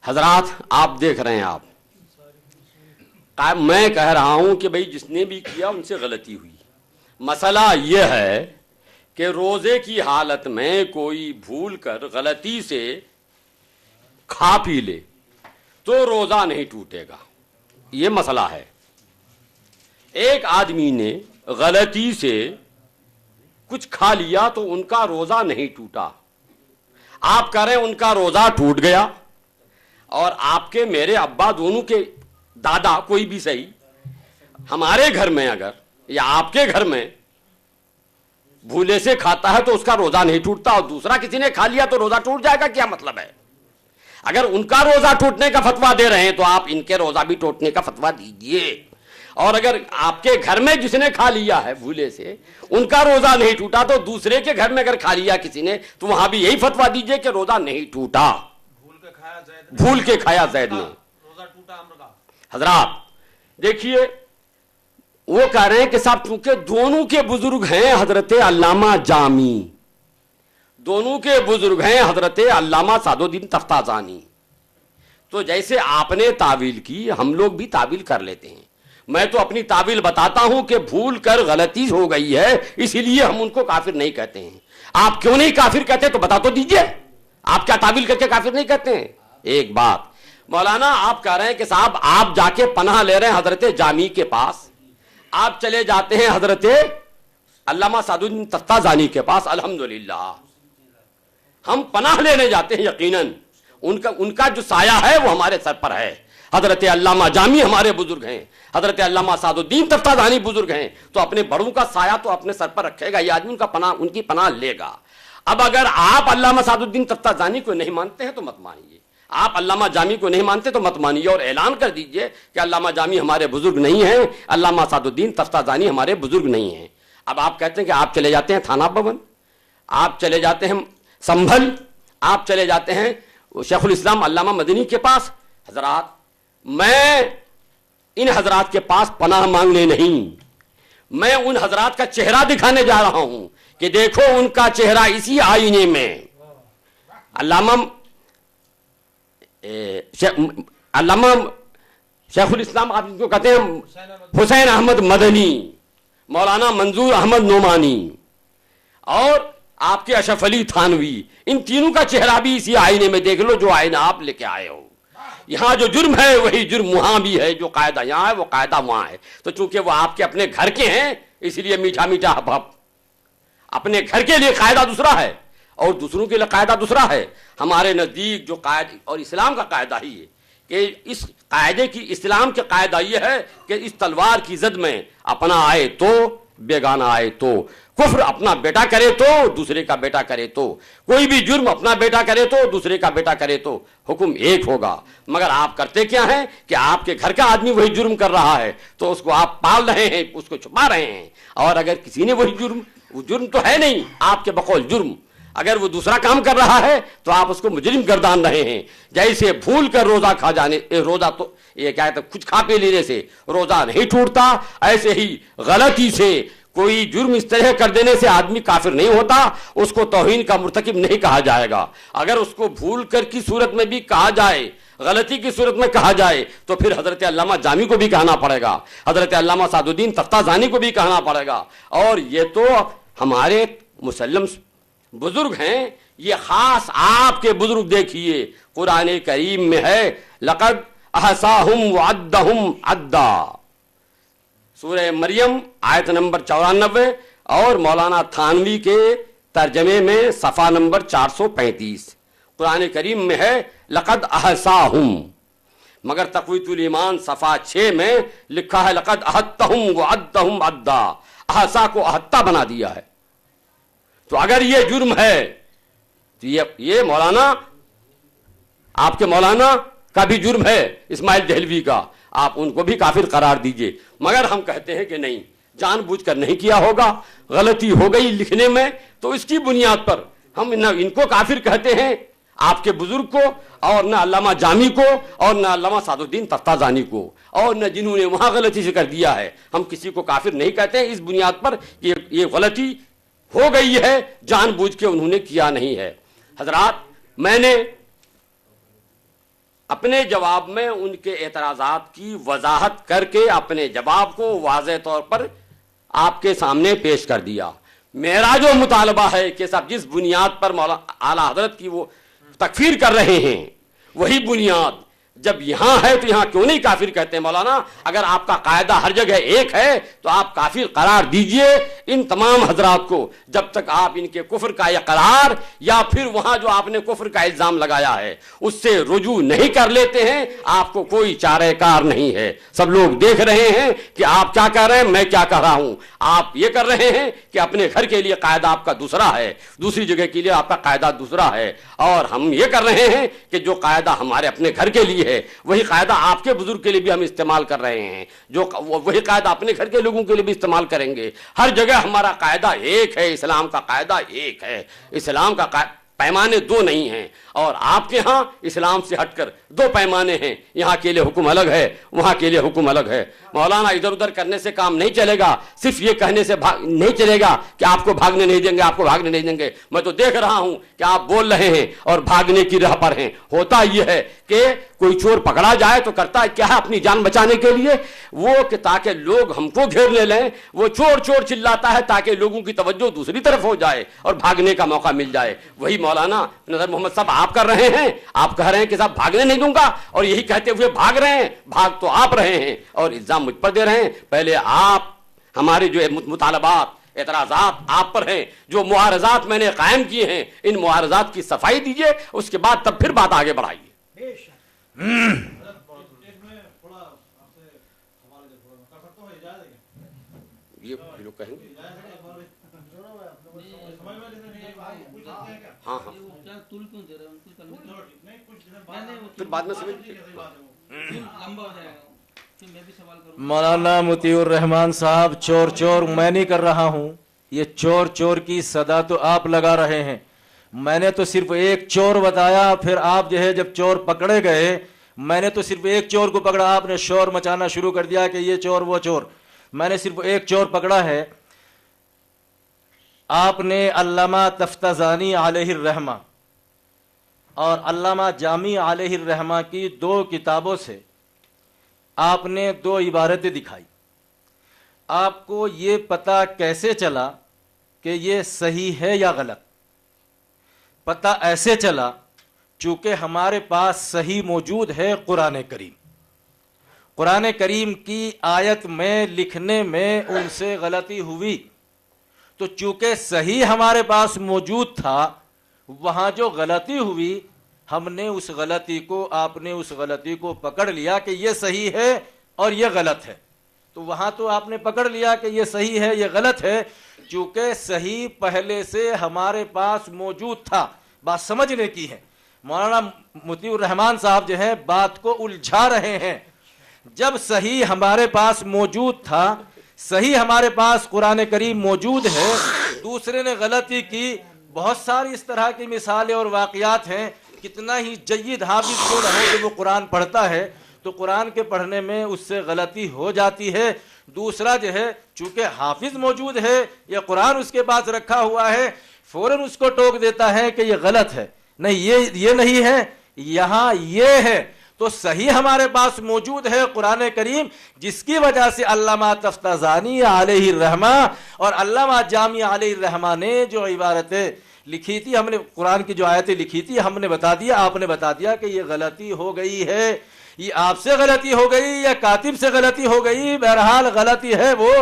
حضرات آپ دیکھ رہے ہیں، میں کہہ رہا ہوں کہ بھئی جس نے بھی کیا ان سے غلطی ہوئی. مسئلہ یہ ہے کہ روزے کی حالت میں کوئی بھول کر غلطی سے کھا پی لے تو روزہ نہیں ٹوٹے گا. یہ مسئلہ ہے. ایک آدمی نے غلطی سے کچھ کھا لیا تو ان کا روزہ نہیں ٹوٹا. آپ کہہ رہے ہیں ان کا روزہ ٹوٹ گیا، اور آپ کے میرے ابا دونوں کے دادا کوئی بھی صحیح ہمارے گھر میں اگر یا آپ کے گھر میں بھولے سے کھاتا ہے تو اس کا روزہ نہیں ٹوٹتا، اور دوسرا کسی نے کھا لیا تو روزہ ٹوٹ جائے گا. کیا مطلب ہے؟ اگر ان کا روزہ ٹوٹنے کا فتویٰ دے رہے ہیں تو آپ ان کے روزہ بھی ٹوٹنے کا فتویٰ دیجئے. اور اگر آپ کے گھر میں جس نے کھا لیا ہے بھولے سے ان کا روزہ نہیں ٹوٹا تو دوسرے کے گھر میں اگر کھا لیا کسی نے تو وہاں بھی یہی فتویٰ دیجئے کہ روزہ نہیں ٹوٹا. بھول کے کھایا زید نے. حضرات دیکھیے، وہ کہہ رہے ہیں کہ صاحب چونکہ دونوں کے بزرگ ہیں حضرت علامہ جامی، دونوں کے بزرگ ہیں حضرت علامہ سعد الدین تفتازانی، تو جیسے آپ نے تعویل کی ہم لوگ بھی تعویل کر لیتے ہیں. میں تو اپنی تعویل بتاتا ہوں کہ بھول کر غلطی ہو گئی ہے اسی لیے ہم ان کو کافر نہیں کہتے ہیں. آپ کیوں نہیں کافر کہتے تو بتا تو دیجئے، آپ کیا تعویل کر کے کافر نہیں کہتے ہیں؟ ایک بات مولانا آپ کہہ رہے ہیں کہ صاحب آپ جا کے پناہ لے رہے ہیں حضرت جامی کے پاس، آپ چلے جاتے ہیں حضرت علامہ سعد الدین تفتازانی کے پاس. الحمدللہ ہم پناہ لینے جاتے ہیں، یقیناً ان کا جو سایہ ہے وہ ہمارے سر پر ہے. حضرت علامہ جامی ہمارے بزرگ ہیں، حضرت علامہ سعد الدین تفتازانی بزرگ ہیں، تو اپنے بڑوں کا سایہ تو اپنے سر پر رکھے گا یہ آدمی، ان کی پناہ لے گا. اب اگر آپ علامہ سعد الدین تفتازانی کو نہیں مانتے ہیں تو مت مانیے، آپ علامہ جامی کو نہیں مانتے تو مت مانیے، اور اعلان کر دیجئے کہ علامہ جامی ہمارے بزرگ نہیں ہیں، علامہ سعد الدین تفتازانی ہمارے بزرگ نہیں ہیں. اب آپ کہتے ہیں کہ آپ چلے جاتے ہیں تھانہ بھون، آپ چلے جاتے ہیں سنبھل، آپ چلے جاتے ہیں شیخ الاسلام علامہ مدنی کے پاس. حضرات میں ان حضرات کے پاس پناہ مانگنے نہیں، میں ان حضرات کا چہرہ دکھانے جا رہا ہوں کہ دیکھو ان کا چہرہ اسی آئینے میں. علامہ شیخ الاسلام آپ کو کہتے ہیں حسین احمد مدنی، مولانا منظور احمد نعمانی اور آپ کے اشرف علی تھانوی، ان تینوں کا چہرہ بھی اسی آئینے میں دیکھ لو جو آئینہ آپ لے کے آئے ہو. یہاں جو جرم ہے وہی جرم وہاں بھی ہے، جو قاعدہ یہاں ہے وہ قاعدہ وہاں ہے. تو چونکہ وہ آپ کے اپنے گھر کے ہیں اس لیے میٹھا میٹھا ہپ ہپ. اپنے گھر کے لیے قاعدہ دوسرا ہے اور دوسروں کے لیے قاعدہ دوسرا ہے. ہمارے نزدیک جو قاعدہ اور اسلام کا قاعدہ ہی ہے کہ اس قاعدے کی، اسلام کے قاعدہ یہ ہے کہ اس تلوار کی زد میں اپنا آئے تو بیگانہ آئے تو، کفر اپنا بیٹا کرے تو دوسرے کا بیٹا کرے تو، کوئی بھی جرم اپنا بیٹا کرے تو دوسرے کا بیٹا کرے تو حکم ایک ہوگا. مگر آپ کرتے کیا ہیں کہ آپ کے گھر کا آدمی وہی جرم کر رہا ہے تو اس کو آپ پال رہے ہیں، اس کو چھپا رہے ہیں. اور اگر کسی نے وہی جرم، وہ جرم تو ہے نہیں آپ کے بقول جرم، اگر وہ دوسرا کام کر رہا ہے تو آپ اس کو مجرم گردان رہے ہیں. جیسے بھول کر روزہ کھا جانے، روزہ تو یہ کیا ہے، کچھ کھا پی لینے سے روزہ نہیں ٹوٹتا، ایسے ہی غلطی سے کوئی جرم اس طرح کر دینے سے آدمی کافر نہیں ہوتا، اس کو توہین کا مرتکب نہیں کہا جائے گا. اگر اس کو بھول کر کی صورت میں بھی کہا جائے، غلطی کی صورت میں کہا جائے تو پھر حضرت علامہ جامی کو بھی کہنا پڑے گا، حضرت علامہ سعد الدین تفتازانی کو بھی کہنا پڑے گا. اور یہ تو ہمارے مسلم بزرگ ہیں، یہ خاص آپ کے بزرگ دیکھیے قرآن کریم میں ہے لقد احصاہم وعدہم عدا، سورہ مریم آیت نمبر 94، اور مولانا تھانوی کے ترجمے میں صفحہ نمبر 435 قرآن کریم میں ہے لقد احصاہم. مگر تقویۃ الایمان صفحہ 6 میں لکھا ہے لقد احطہم وعدہم عدا، احصا کو احطہ بنا دیا ہے. تو اگر یہ جرم ہے تو یہ مولانا، آپ کے مولانا کا بھی جرم ہے اسماعیل دہلوی کا، آپ ان کو بھی کافر قرار دیجئے. مگر ہم کہتے ہیں کہ نہیں، جان بوجھ کر نہیں کیا ہوگا، غلطی ہو گئی لکھنے میں، تو اس کی بنیاد پر ہم نہ ان کو کافر کہتے ہیں آپ کے بزرگ کو، اور نہ علامہ جامی کو، اور نہ علامہ سعد الدین تفتازانی کو، اور نہ جنہوں نے وہاں غلطی سے کر دیا ہے. ہم کسی کو کافر نہیں کہتے ہیں اس بنیاد پر کہ یہ غلطی ہو گئی ہے، جان بوجھ کے انہوں نے کیا نہیں ہے. حضرات میں نے اپنے جواب میں ان کے اعتراضات کی وضاحت کر کے اپنے جواب کو واضح طور پر آپ کے سامنے پیش کر دیا. میرا جو مطالبہ ہے کہ صاحب جس بنیاد پر مولانا اعلیٰ حضرت کی وہ تکفیر کر رہے ہیں وہی بنیاد جب یہاں ہے تو یہاں کیوں نہیں کافر کہتے ہیں مولانا؟ اگر آپ کا قاعدہ ہر جگہ ایک ہے تو آپ کافر قرار دیجئے ان تمام حضرات کو، جب تک آپ ان کے کفر کا اقرار یا پھر وہاں جو آپ نے کفر کا الزام لگایا ہے اس سے رجوع نہیں کر لیتے ہیں آپ کو کوئی چارہ کار نہیں ہے. سب لوگ دیکھ رہے ہیں کہ آپ کیا کر رہے ہیں، میں کیا کر رہا ہوں. آپ یہ کر رہے ہیں کہ اپنے گھر کے لیے قاعدہ آپ کا دوسرا ہے، دوسری جگہ کے لیے آپ کا قاعدہ دوسرا ہے، اور ہم یہ کر رہے ہیں کہ جو قاعدہ ہمارے اپنے گھر کے لیے ہے وہی قاعدہ آپ کے بزرگ کے لیے بھی ہم استعمال کر رہے ہیں، جو وہی قاعدہ اپنے گھر کے لوگوں کے لیے بھی استعمال کریں گے. ہر جگہ ہمارا قاعدہ ایک ہے، اسلام کا قاعدہ ایک ہے. اسلام کا پیمانے دو نہیں ہیں، اور آپ کے ہاں اسلام سے ہٹ کر دو پیمانے ہیں. یہاں کے لیے حکم الگ ہے، وہاں کے لیے حکم الگ ہے. مولانا ادھر ادھر کرنے سے کام نہیں چلے گا، صرف یہ کہنے سے نہیں چلے گا کہ آپ کو بھاگنے نہیں دیں گے، آپ کو بھاگنے نہیں دیں گے. میں تو دیکھ رہا ہوں کہ آپ بول رہے ہیں اور بھاگنے کی راہ پر ہیں. ہوتا یہ ہے کہ کوئی چور پکڑا جائے تو کرتا ہے کیا ہے اپنی جان بچانے کے لیے وہ کہ تاکہ لوگ ہم کو گھیر لیں، وہ چور چور چلاتا ہے تاکہ لوگوں کی توجہ دوسری طرف ہو جائے اور بھاگنے کا موقع مل جائے. وہی مولانا نظر محمد صاحب آپ کر رہے ہیں. آپ کہہ رہے ہیں کہ صاحب بھاگنے نہیں دوں گا، اور یہی کہتے ہوئے بھاگ رہے ہیں. بھاگ تو آپ رہے ہیں اور الزام مجھ پر دے رہے ہیں. پہلے آپ ہمارے جو مطالبات اعتراضات آپ پر ہیں، جو معارضات میں نے قائم کیے ہیں، ان معارضات کی صفائی دیجئے، اس کے بعد تب پھر بات آگے بڑھائیے. یہ لوگ کہیں گے ہاں ہاں پھر بعد میں مولانا مطیع الرحمان صاحب، چور چور میں نہیں کر رہا ہوں. یہ چور چور کی صدا تو آپ لگا رہے ہیں. میں نے تو صرف ایک چور بتایا، پھر آپ جو ہے جب چور پکڑے گئے میں نے تو صرف ایک چور کو پکڑا، آپ نے شور مچانا شروع کر دیا کہ یہ چور وہ چور. میں نے صرف ایک چور پکڑا ہے. آپ نے علامہ تفتزانی علیہ الرحمہ اور علامہ جامی علیہ الرحمہ کی دو کتابوں سے آپ نے دو عبارتیں دکھائی. آپ کو یہ پتہ کیسے چلا کہ یہ صحیح ہے یا غلط؟ پتہ ایسے چلا چونکہ ہمارے پاس صحیح موجود ہے قرآن کریم. قرآن کریم کی آیت میں لکھنے میں ان سے غلطی ہوئی، تو چونکہ صحیح ہمارے پاس موجود تھا، وہاں جو غلطی ہوئی ہم نے اس غلطی کو، آپ نے اس غلطی کو پکڑ لیا کہ یہ صحیح ہے اور یہ غلط ہے. تو وہاں تو آپ نے پکڑ لیا کہ یہ صحیح ہے یہ غلط ہے، چونکہ صحیح پہلے سے ہمارے پاس موجود تھا. بات سمجھنے کی ہے. مولانا مطیع الرحمان صاحب جو ہیں بات کو الجھا رہے ہیں. جب صحیح ہمارے پاس موجود تھا، صحیح ہمارے پاس قرآن کریم موجود ہے، دوسرے نے غلطی کی. بہت ساری اس طرح کی مثالیں اور واقعات ہیں. کتنا ہی جید حافظ کیوں نہ ہو کہ وہ قرآن پڑھتا ہے تو قرآن کے پڑھنے میں اس سے غلطی ہو جاتی ہے. دوسرا جو ہے چونکہ حافظ موجود ہے یا قرآن اس کے پاس رکھا ہوا ہے، فوراً اس کو ٹوک دیتا ہے کہ یہ غلط ہے. نہیں، یہ نہیں ہے، یہاں یہ ہے. تو صحیح ہمارے پاس موجود ہے قرآن کریم، جس کی وجہ سے علامہ تفتزانی علیہ الرحمہ اور علامہ جامی علیہ الرحمہ نے جو عبارتیں لکھی تھی، ہم نے قرآن کی جو آیتیں لکھی تھی ہم نے بتا دیا، آپ نے بتا دیا کہ یہ غلطی ہو گئی ہے. یہ آپ سے غلطی ہو گئی یا کاتب سے غلطی ہو گئی، بہرحال غلطی ہے وہ.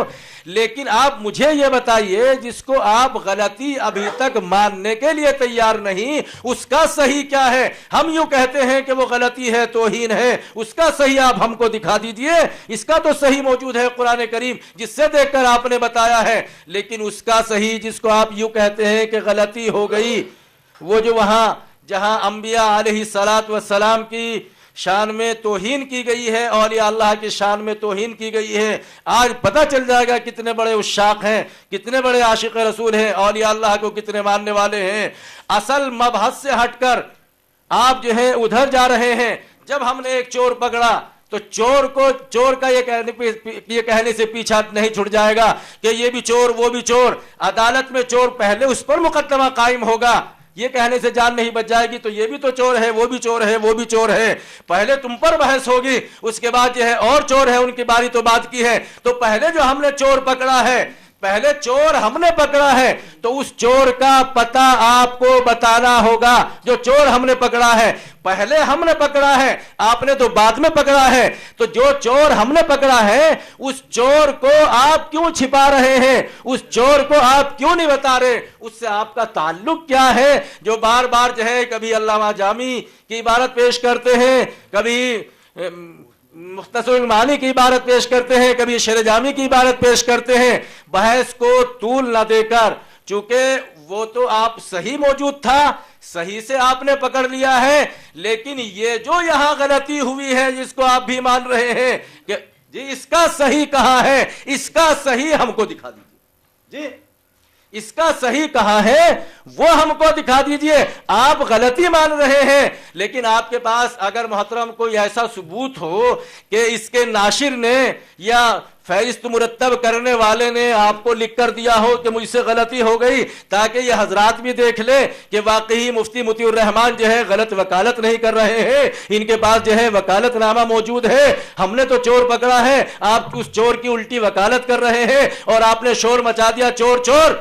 لیکن آپ مجھے یہ بتائیے جس کو آپ غلطی ابھی تک ماننے کے لیے تیار نہیں، اس کا صحیح کیا ہے؟ ہم یوں کہتے ہیں کہ وہ غلطی ہے، توہین ہے، اس کا صحیح آپ ہم کو دکھا دیجئے. اس کا تو صحیح موجود ہے قرآن کریم جس سے دیکھ کر آپ نے بتایا ہے، لیکن اس کا صحیح جس کو آپ یوں کہتے ہیں کہ غلطی ہو گئی، وہ جو وہاں جہاں انبیاء علیہ السلام کی شان میں توہین کی گئی ہے، اولیاء اللہ کی شان میں توہین کی گئی ہے. آج پتہ چل جائے گا کتنے بڑے عشاق ہیں، کتنے بڑے عاشق رسول ہیں، اولیاء اللہ کو کتنے ماننے والے ہیں. اصل مبحث سے ہٹ کر آپ جو ہے ادھر جا رہے ہیں. جب ہم نے ایک چور پکڑا تو چور کا یہ کہنے سے پیچھا نہیں چھوٹ جائے گا کہ یہ بھی چور وہ بھی چور. عدالت میں چور پہلے اس پر مقدمہ قائم ہوگا. یہ کہنے سے جان نہیں بچ جائے گی تو یہ بھی تو چور ہے، وہ بھی چور ہے، وہ بھی چور ہے. پہلے تم پر بحث ہوگی، اس کے بعد جو ہے اور چور ہے ان کی باری تو بات کی ہے. تو پہلے جو ہم نے چور پکڑا ہے، پہلے چور ہم نے پکڑا ہے، تو اس چور کا پتہ آپ کو بتانا ہوگا. جو چور ہم نے پکڑا ہے پہلے ہم نے پکڑا ہے، آپ نے تو بعد میں پکڑا ہے. تو جو چور ہم نے پکڑا ہے اس چور کو آپ کیوں چھپا رہے ہیں؟ اس چور کو آپ کیوں نہیں بتا رہے؟ اس سے آپ کا تعلق کیا ہے جو بار بار جو ہے کبھی علامہ جامی کی عبارت پیش کرتے ہیں، کبھی مختصر المعانی کی عبارت پیش کرتے ہیں، کبھی شرح جامی کی عبارت پیش کرتے ہیں، بحث کو طول نہ دے کر. چونکہ وہ تو آپ صحیح موجود تھا، صحیح سے آپ نے پکڑ لیا ہے، لیکن یہ جو یہاں غلطی ہوئی ہے جس کو آپ بھی مان رہے ہیں کہ جی اس کا صحیح کہاں ہے، اس کا صحیح ہم کو دکھا دیجیے. جی اس کا صحیح کہاں ہے وہ ہم کو دکھا دیجئے. آپ غلطی مان رہے ہیں، لیکن آپ کے پاس اگر محترم کوئی ایسا ثبوت ہو کہ اس کے ناشر نے یا فہرست مرتب کرنے والے نے آپ کو لکھ کر دیا ہو کہ مجھ سے غلطی ہو گئی، تاکہ یہ حضرات بھی دیکھ لیں کہ واقعی مفتی مطیع الرحمان جو ہے غلط وکالت نہیں کر رہے ہیں، ان کے پاس جو ہے وکالت نامہ موجود ہے. ہم نے تو چور پکڑا ہے، آپ اس چور کی الٹی وکالت کر رہے ہیں اور آپ نے شور مچا دیا چور چور.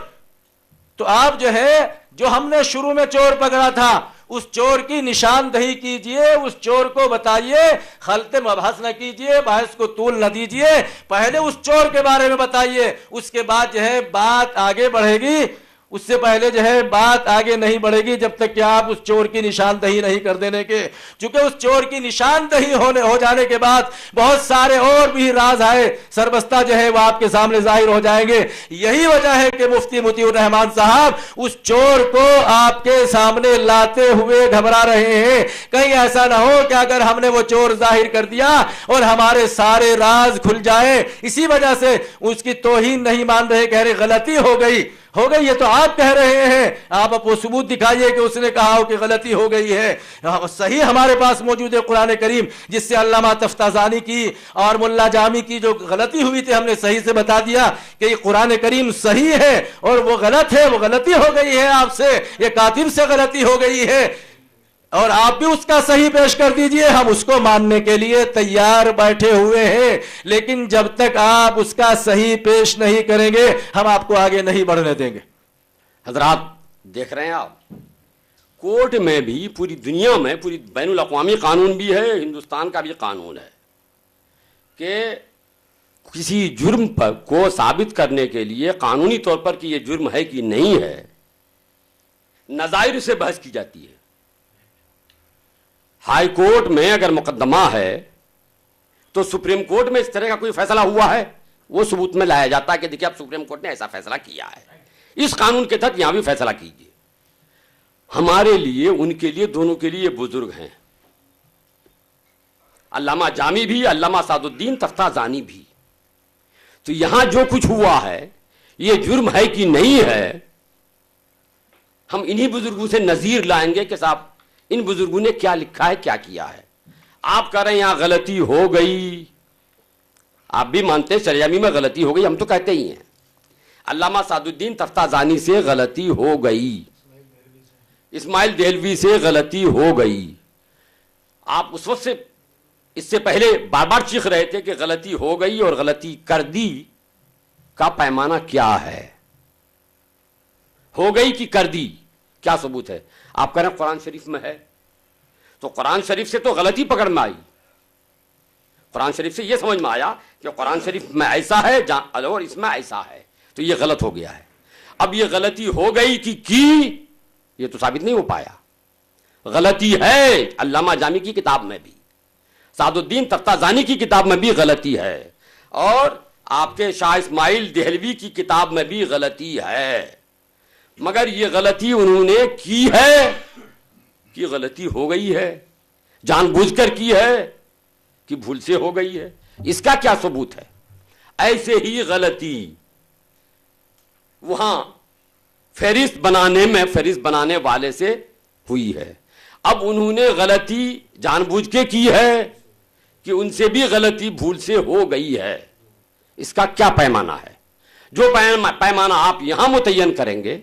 تو آپ جو ہے جو ہم نے شروع میں چور پکڑا تھا اس چور کی نشاندہی کیجئے، اس چور کو بتائیے، خلط مبحث نہ کیجئے، بحث کو طول نہ دیجئے. پہلے اس چور کے بارے میں بتائیے، اس کے بعد جو ہے بات آگے بڑھے گی. اس سے پہلے جو ہے بات آگے نہیں بڑھے گی جب تک کہ آپ اس چور کی نشاندہی نہیں کر دینے کے. چونکہ اس چور کی نشاندہی ہو جانے کے بعد بہت سارے اور بھی راز آئے سربستہ جو ہے وہ آپ کے سامنے ظاہر ہو جائیں گے. یہی وجہ ہے کہ مفتی مطیع الرحمان صاحب اس چور کو آپ کے سامنے لاتے ہوئے گھبرا رہے ہیں. کہیں ایسا نہ ہو کہ اگر ہم نے وہ چور ظاہر کر دیا اور ہمارے سارے راز کھل جائے. اسی وجہ سے اس کی توہین نہیں مان رہے، کہہ رہے غلطی ہو گئی. یہ تو آپ کہہ رہے ہیں، آپ وہ ثبوت دکھائیے کہ اس نے کہا ہو کہ غلطی ہو گئی ہے. صحیح ہمارے پاس موجود ہے قرآن کریم، جس سے علامہ تفتازانی کی اور ملا جامی کی جو غلطی ہوئی تھی ہم نے صحیح سے بتا دیا کہ یہ قرآن کریم صحیح ہے اور وہ غلط ہے، وہ غلطی ہو گئی ہے آپ سے، یہ کاتب سے غلطی ہو گئی ہے، اور آپ بھی اس کا صحیح پیش کر دیجئے. ہم اس کو ماننے کے لیے تیار بیٹھے ہوئے ہیں، لیکن جب تک آپ اس کا صحیح پیش نہیں کریں گے ہم آپ کو آگے نہیں بڑھنے دیں گے. حضرات دیکھ رہے ہیں آپ، کورٹ میں بھی پوری دنیا میں پوری بین الاقوامی قانون بھی ہے، ہندوستان کا بھی قانون ہے کہ کسی جرم پر کو ثابت کرنے کے لیے قانونی طور پر کہ یہ جرم ہے کہ نہیں ہے، نظائر سے بحث کی جاتی ہے. ہائی کورٹ میں اگر مقدمہ ہے تو سپریم کورٹ میں اس طرح کا کوئی فیصلہ ہوا ہے وہ ثبوت میں لایا جاتا ہے کہ دیکھیں اب سپریم کورٹ نے ایسا فیصلہ کیا ہے، اس قانون کے تحت یہاں بھی فیصلہ کیجیے. ہمارے لیے ان کے لیے دونوں کے لیے بزرگ ہیں، علامہ جامی بھی، علامہ سعد الدین تفتازانی بھی. تو یہاں جو کچھ ہوا ہے یہ جرم ہے کہ نہیں ہے، ہم انہی بزرگوں سے نظیر لائیں گے کہ صاحب ان بزرگوں نے کیا لکھا ہے، کیا کیا ہے. آپ کہہ رہے ہیں یہاں غلطی ہو گئی، آپ بھی مانتے ہیں شریعمی میں غلطی ہو گئی، ہم تو کہتے ہی ہیں. علامہ سعد الدین تفتازانی سے غلطی ہو گئی، اسماعیل دہلوی سے غلطی ہو گئی. آپ اس وقت سے اس سے پہلے بار بار چیخ رہے تھے کہ غلطی ہو گئی اور غلطی کر دی کا پیمانہ کیا ہے. ہو گئی کہ کر دی، کیا ثبوت ہے؟ آپ کہہ رہے ہیں قرآن شریف میں ہے، تو قرآن شریف سے تو غلطی پکڑ میں آئی. قرآن شریف سے یہ سمجھ میں آیا کہ قرآن شریف میں ایسا ہے اور اس میں ایسا ہے، تو یہ غلط ہو گیا ہے. اب یہ غلطی ہو گئی کہ کی یہ تو ثابت نہیں ہو پایا. غلطی ہے علامہ جامی کی کتاب میں بھی، سعد الدین تفتازانی کی کتاب میں بھی غلطی ہے، اور آپ کے شاہ اسماعیل دہلوی کی کتاب میں بھی غلطی ہے. مگر یہ غلطی انہوں نے کی ہے کہ غلطی ہو گئی ہے، جان بوجھ کر کی ہے کہ بھول سے ہو گئی ہے، اس کا کیا ثبوت ہے؟ ایسے ہی غلطی وہاں فہرست بنانے والے سے ہوئی ہے. اب انہوں نے غلطی جان بوجھ کے کی ہے کہ ان سے بھی غلطی بھول سے ہو گئی ہے. اس کا کیا پیمانہ ہے؟ جو پیمانہ آپ یہاں متعین کریں گے،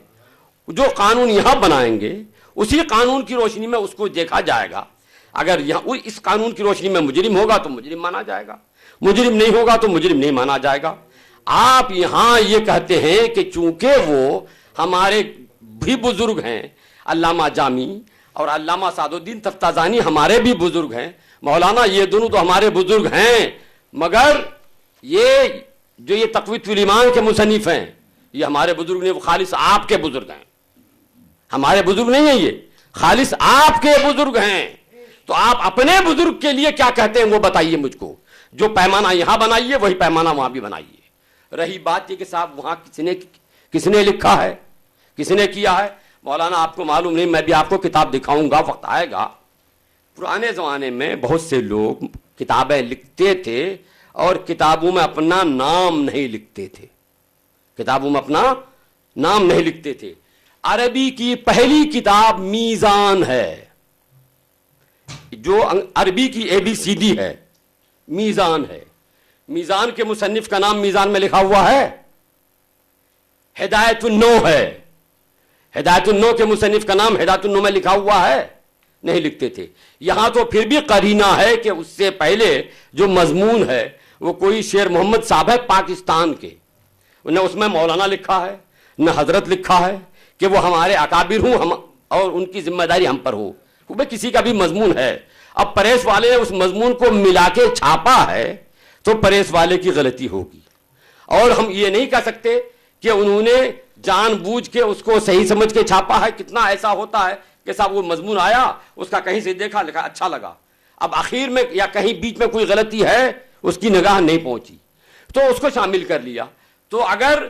جو قانون یہاں بنائیں گے، اسی قانون کی روشنی میں اس کو دیکھا جائے گا. اگر یہاں اس قانون کی روشنی میں مجرم ہوگا تو مجرم مانا جائے گا, مجرم نہیں ہوگا تو مجرم نہیں مانا جائے گا. آپ یہاں یہ کہتے ہیں کہ چونکہ وہ ہمارے بھی بزرگ ہیں, علامہ جامی اور علامہ سعد الدین تفتازانی ہمارے بھی بزرگ ہیں, مولانا یہ دونوں تو ہمارے بزرگ ہیں, مگر یہ جو یہ تقویۃ الایمان کے مصنف ہیں یہ ہمارے بزرگ نہیں, وہ خالص آپ کے بزرگ ہیں, ہمارے بزرگ نہیں ہیں, یہ خالص آپ کے بزرگ ہیں. تو آپ اپنے بزرگ کے لیے کیا کہتے ہیں وہ بتائیے مجھ کو. جو پیمانہ یہاں بنائیے وہی پیمانہ وہاں بھی بنائیے. رہی بات یہ کہ صاحب وہاں کس نے لکھا ہے, کس نے کیا ہے, مولانا آپ کو معلوم نہیں, میں بھی آپ کو کتاب دکھاؤں گا, وقت آئے گا. پرانے زمانے میں بہت سے لوگ کتابیں لکھتے تھے اور کتابوں میں اپنا نام نہیں لکھتے تھے, کتابوں میں اپنا نام نہیں لکھتے تھے. عربی کی پہلی کتاب میزان ہے, جو عربی کی ABCD ہے, میزان ہے. میزان کے مصنف کا نام میزان میں لکھا ہوا ہے, ہدایت النو ہے. ہدایت النو کے مصنف کا نام ہدایت النو میں لکھا ہوا ہے, نہیں لکھتے تھے. یہاں تو پھر بھی قرینہ ہے کہ اس سے پہلے جو مضمون ہے وہ کوئی شیر محمد صاحب ہے پاکستان کے, نہ اس میں مولانا لکھا ہے نہ حضرت لکھا ہے کہ وہ ہمارے اکابر ہوں اور ان کی ذمہ داری ہم پر ہو. وہ کسی کا بھی مضمون ہے. اب پریس والے نے اس مضمون کو ملا کے چھاپا ہے تو پریس والے کی غلطی ہوگی, اور ہم یہ نہیں کہہ سکتے کہ انہوں نے جان بوجھ کے اس کو صحیح سمجھ کے چھاپا ہے. کتنا ایسا ہوتا ہے کہ صاحب وہ مضمون آیا, اس کا کہیں سے دیکھا, لکھا, اچھا لگا, اب آخر میں یا کہیں بیچ میں کوئی غلطی ہے, اس کی نگاہ نہیں پہنچی تو اس کو شامل کر لیا. تو اگر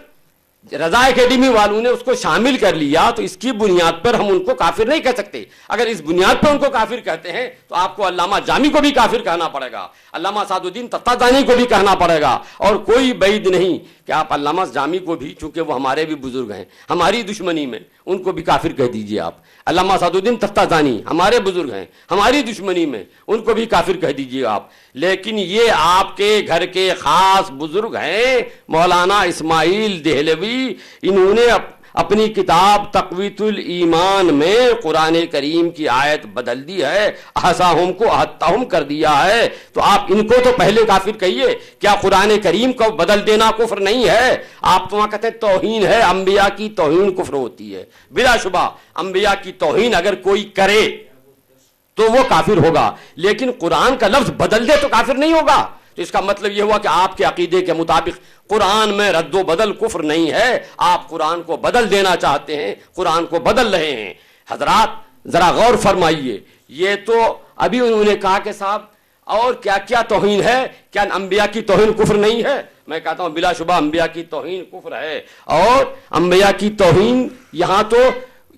رضا اکیڈمی والوں نے اس کو شامل کر لیا تو اس کی بنیاد پر ہم ان کو کافر نہیں کہہ سکتے. اگر اس بنیاد پر ان کو کافر کہتے ہیں تو آپ کو علامہ جامی کو بھی کافر کہنا پڑے گا, علامہ سعد الدین تفتازانی کو بھی کہنا پڑے گا, اور کوئی بعید نہیں کہ آپ علامہ جامی کو بھی, چونکہ وہ ہمارے بھی بزرگ ہیں, ہماری دشمنی میں ان کو بھی کافر کہہ دیجئے آپ. علامہ سعد الدین تفتازانی ہمارے بزرگ ہیں, ہماری دشمنی میں ان کو بھی کافر کہہ دیجئے آپ. لیکن یہ آپ کے گھر کے خاص بزرگ ہیں مولانا اسماعیل دہلوی, انہوں نے اپنی کتاب تقویۃ الایمان میں قرآن کریم کی آیت بدل دی ہے, احصاہم کو احطہم کر دیا ہے. تو آپ ان کو تو پہلے کافر کہیے. کیا قرآن کریم کو بدل دینا کفر نہیں ہے؟ آپ تو وہاں کہتے ہیں توہین ہے, انبیاء کی توہین کفر ہوتی ہے. بلا شبہ انبیاء کی توہین اگر کوئی کرے تو وہ کافر ہوگا, لیکن قرآن کا لفظ بدل دے تو کافر نہیں ہوگا. تو اس کا مطلب یہ ہوا کہ آپ کے عقیدے کے مطابق قرآن میں رد و بدل کفر نہیں ہے, آپ قرآن کو بدل دینا چاہتے ہیں, قرآن کو بدل رہے ہیں. حضرات ذرا غور فرمائیے, یہ تو ابھی انہوں نے کہا کہ صاحب اور کیا کیا توہین ہے, کیا انبیاء کی توہین کفر نہیں ہے؟ میں کہتا ہوں بلا شبہ انبیاء کی توہین کفر ہے, اور انبیاء کی توہین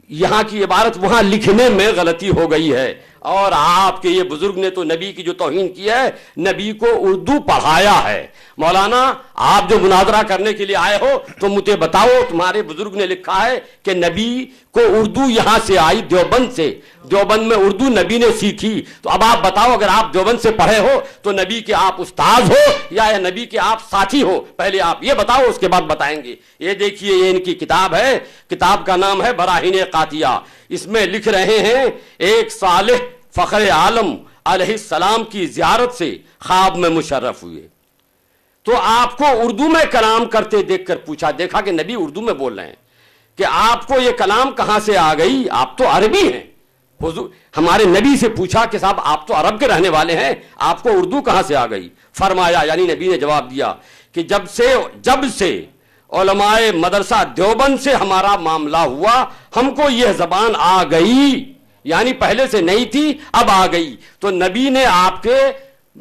یہاں کی عبارت وہاں لکھنے میں غلطی ہو گئی ہے. اور آپ کے یہ بزرگ نے تو نبی کی جو توہین کی ہے, نبی کو اردو پڑھایا ہے. مولانا آپ جو مناظرہ کرنے کے لیے آئے ہو تو مجھے بتاؤ, تمہارے بزرگ نے لکھا ہے کہ نبی کو اردو یہاں سے آئی دیوبند سے, دیوبند میں اردو نبی نے سیکھی. تو اب آپ بتاؤ, اگر آپ دیوبند سے پڑھے ہو تو نبی کے آپ استاد ہو یا نبی کے آپ ساتھی ہو؟ پہلے آپ یہ بتاؤ, اس کے بعد بتائیں گے. یہ دیکھیے, یہ ان کی کتاب ہے, کتاب کا نام ہے براہین قاطعہ. اس میں لکھ رہے ہیں ایک صالح فخر عالم علیہ السلام کی زیارت سے خواب میں مشرف ہوئے, تو آپ کو اردو میں کلام کرتے دیکھ کر پوچھا, دیکھا کہ نبی اردو میں بول رہے ہیں, کہ آپ کو یہ کلام کہاں سے آ گئی, آپ تو عربی ہیں. حضور ہمارے نبی سے پوچھا کہ صاحب آپ تو عرب کے رہنے والے ہیں, آپ کو اردو کہاں سے آ گئی؟ فرمایا, یعنی نبی نے جواب دیا کہ جب سے علماء مدرسہ دیوبند سے ہمارا معاملہ ہوا, ہم کو یہ زبان آ گئی, یعنی پہلے سے نہیں تھی اب آ گئی. تو نبی نے آپ کے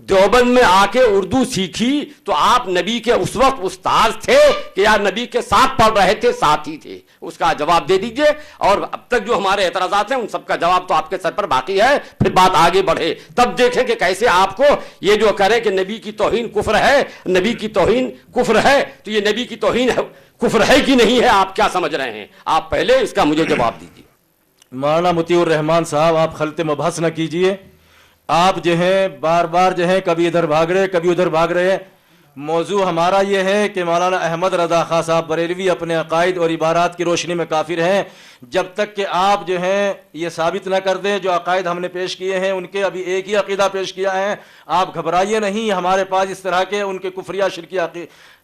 دیوبند میں آ کے اردو سیکھی, تو آپ نبی کے اس وقت استاد تھے کہ یا نبی کے ساتھ پڑھ رہے تھے, ساتھی تھے؟ اس کا جواب دے دیجئے. اور اب تک جو ہمارے اعتراضات ہیں ان سب کا جواب تو آپ کے سر پر باقی ہے, پھر بات آگے بڑھے تب دیکھیں کہ کیسے آپ کو یہ جو کریں کہ نبی کی توہین کفر ہے, نبی کی توہین کفر ہے, تو یہ نبی کی توہین کفر ہے کہ نہیں ہے, آپ کیا سمجھ رہے ہیں؟ آپ پہلے اس کا مجھے جواب دیجئے. مولانا مطیع الرحمان صاحب, آپ خلط مبحث نہ کیجئے. آپ جو ہیں بار بار جو ہیں کبھی ادھر بھاگ رہے کبھی ادھر بھاگ رہے. موضوع ہمارا یہ ہے کہ مولانا احمد رضا خان صاحب بریلوی اپنے عقائد اور عبارات کی روشنی میں کافر ہیں. جب تک کہ آپ جو ہیں یہ ثابت نہ کر دیں جو عقائد ہم نے پیش کیے ہیں ان کے ابھی ایک ہی عقیدہ پیش کیا ہے, آپ گھبرائیے نہیں. ہمارے پاس اس طرح کے ان کے کفریہ شرکی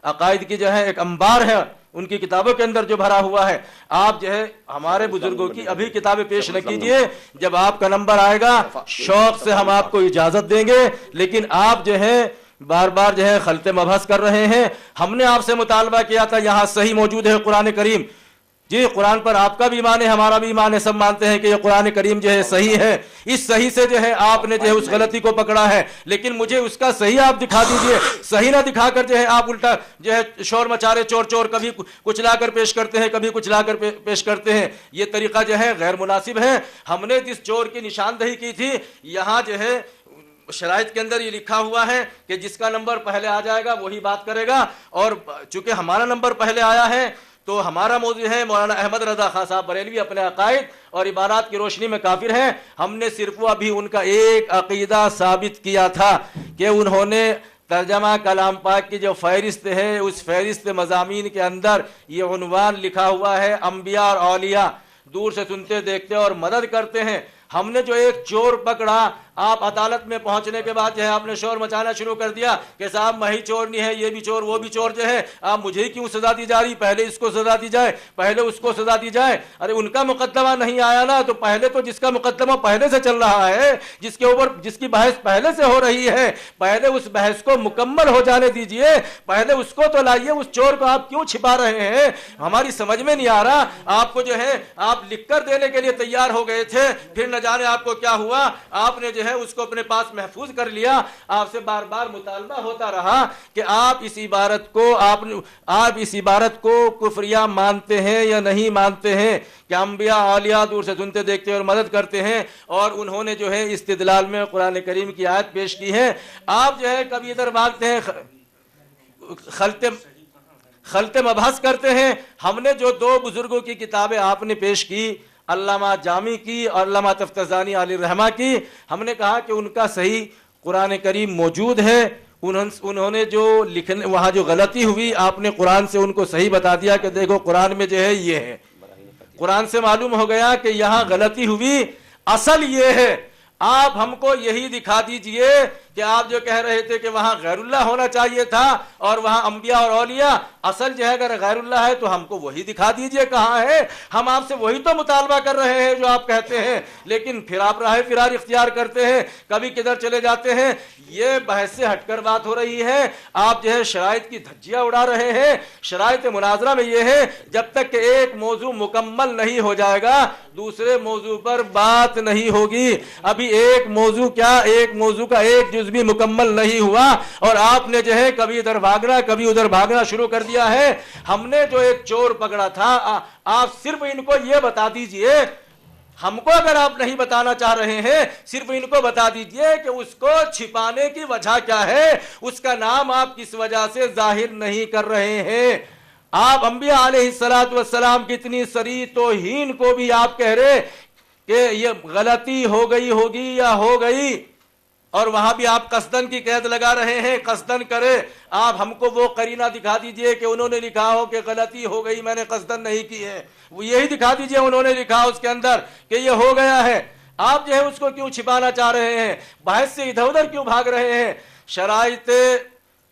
عقائد کی جو ہے ایک انبار ہے ان کی کتابوں کے اندر جو بھرا ہوا ہے. آپ جو ہے ہمارے بزرگوں کی ابھی کتابیں پیش نہ کیجئے, جب آپ کا نمبر آئے گا شوق سے ہم آپ کو اجازت دیں گے. لیکن آپ جو ہے بار بار جو ہے خلط مبحث کر رہے ہیں. ہم نے آپ سے مطالبہ کیا تھا, یہاں صحیح موجود ہے قرآن کریم. جی قرآن پر آپ کا بھی ایمان ہے, ہمارا بھی ایمان ہے, سب مانتے ہیں کہ یہ قرآن کریم جو ہے صحیح ہے. اس صحیح سے جو ہے آپ نے جو ہے اس غلطی کو پکڑا ہے, لیکن مجھے اس کا صحیح آپ دکھا دیجئے. صحیح نہ دکھا کر جو ہے آپ الٹا جو ہے شور مچا رہے, چور چور, کبھی کچھ لا کر پیش کرتے ہیں, کبھی کچھ لا کر پیش کرتے ہیں. یہ طریقہ جو ہے غیر مناسب ہے. ہم نے جس چور کی نشاندہی کی تھی, یہاں جو ہے شرائط کے اندر یہ لکھا ہوا ہے کہ جس کا نمبر پہلے آ جائے گا وہی بات کرے گا. اور چونکہ ہمارا نمبر پہلے آیا ہے تو ہمارا موضوع ہے مولانا احمد رضا خان صاحب بریلوی اپنے عقائد اور عبارات کی روشنی میں کافر ہیں. ہم نے صرف ابھی ان کا ایک عقیدہ ثابت کیا تھا کہ انہوں نے ترجمہ کلام پاک کی جو فہرست ہے اس فہرست مضامین کے اندر یہ عنوان لکھا ہوا ہے انبیاء اور اولیاء دور سے سنتے دیکھتے اور مدد کرتے ہیں. ہم نے جو ایک چور پکڑا, آپ عدالت میں پہنچنے کے بعد جو ہے آپ نے شور مچانا شروع کر دیا کہ صاحب میں ہی چور نہیں ہے, یہ بھی چور وہ بھی چور جو ہے, آپ مجھے کیوں سزا دی جا رہی, پہلے اس کو سزا دی جائے, پہلے اس کو سزا دی جائے. ارے ان کا مقدمہ نہیں آیا نا, تو پہلے تو جس کا مقدمہ پہلے سے چل رہا ہے, جس کے اوپر جس کی بحث پہلے سے ہو رہی ہے, پہلے اس بحث کو مکمل ہو جانے دیجئے, پہلے اس کو تو لائیے. اس چور کو آپ کیوں چھپا رہے ہیں, ہماری سمجھ میں نہیں آ رہا. آپ کو جو ہے آپ لکھ کر دینے کے لیے تیار ہو گئے تھے, پھر نہ جانے آپ کو کیا ہوا, آپ نے جو ہے اس کو اپنے پاس محفوظ کر لیا. آپ سے بار بار مطالبہ ہوتا رہا کہ آپ اس عبارت کو کفریہ مانتے ہیں یا نہیں مانتے ہیں کہ انبیاء اولیاء دور سے سنتے دیکھتے اور مدد کرتے ہیں. اور انہوں نے جو ہے استدلال میں قرآن کریم کی آیت پیش کی ہے. آپ جو ہے کبھی ادھر بھاگتے ہیں, خلط مبحث کرتے ہیں. ہم نے جو دو بزرگوں کی کتابیں آپ نے پیش کی, علامہ جامی کی اور علامہ تفتزانی علیہ الرحمہ کی, ہم نے کہا کہ ان کا صحیح قرآن کریم موجود ہے. انہوں نے جو لکھنے وہاں جو غلطی ہوئی آپ نے قرآن سے ان کو صحیح بتا دیا کہ دیکھو قرآن میں جو ہے یہ ہے. قرآن سے معلوم ہو گیا کہ یہاں غلطی ہوئی, اصل یہ ہے. آپ ہم کو یہی دکھا دیجئے کہ آپ جو کہہ رہے تھے کہ وہاں غیر اللہ ہونا چاہیے تھا اور وہاں انبیاء اور اولیاء, اصل جو ہے اگر غیر اللہ ہے تو ہم کو وہی دکھا دیجئے کہاں ہے. ہم آپ سے وہی تو مطالبہ کر رہے ہیں جو آپ کہتے ہیں, لیکن پھر آپ راہ فرار اختیار کرتے ہیں, کبھی کدھر چلے جاتے ہیں. یہ بحث سے ہٹ کر بات ہو رہی ہے. آپ جو ہے شرائط کی دھجیاں اڑا رہے ہیں. شرائط مناظرہ میں یہ ہے جب تک کہ ایک موضوع مکمل نہیں ہو جائے گا دوسرے موضوع پر بات نہیں ہوگی. ابھی ایک موضوع کیا, ایک موضوع کا ایک جز بھی مکمل نہیں ہوا اور آپ نے جو ہے کبھی ادھر بھاگنا کبھی ادھر بھاگنا شروع کر دیا ہے. ہم نے جو ایک چور پکڑا تھا, آپ صرف ان کو یہ بتا دیجئے, ہم کو اگر آپ نہیں بتانا چاہ رہے ہیں صرف ان کو بتا دیجئے کہ اس کو چھپانے کی وجہ کیا ہے, اس کا نام آپ کس وجہ سے ظاہر نہیں کر رہے ہیں. آپ انبیاء علیہ السلام کی اتنی صریح توہین کو بھی آپ کہہ رہے کہ یہ غلطی ہو گئی ہوگی یا ہو گئی, اور وہاں بھی آپ قصدن کی قید لگا رہے ہیں. قصدن کرے, آپ ہم کو وہ قرینہ دکھا دیجئے کہ انہوں نے لکھا ہو کہ غلطی ہو گئی, میں نے قصدن نہیں کی ہے, وہ یہی دکھا دیجئے انہوں نے لکھا اس کے اندر کہ یہ ہو گیا ہے. آپ جو ہے اس کو کیوں چھپانا چاہ رہے ہیں, بحث سے ادھر ادھر کیوں بھاگ رہے ہیں. شرائط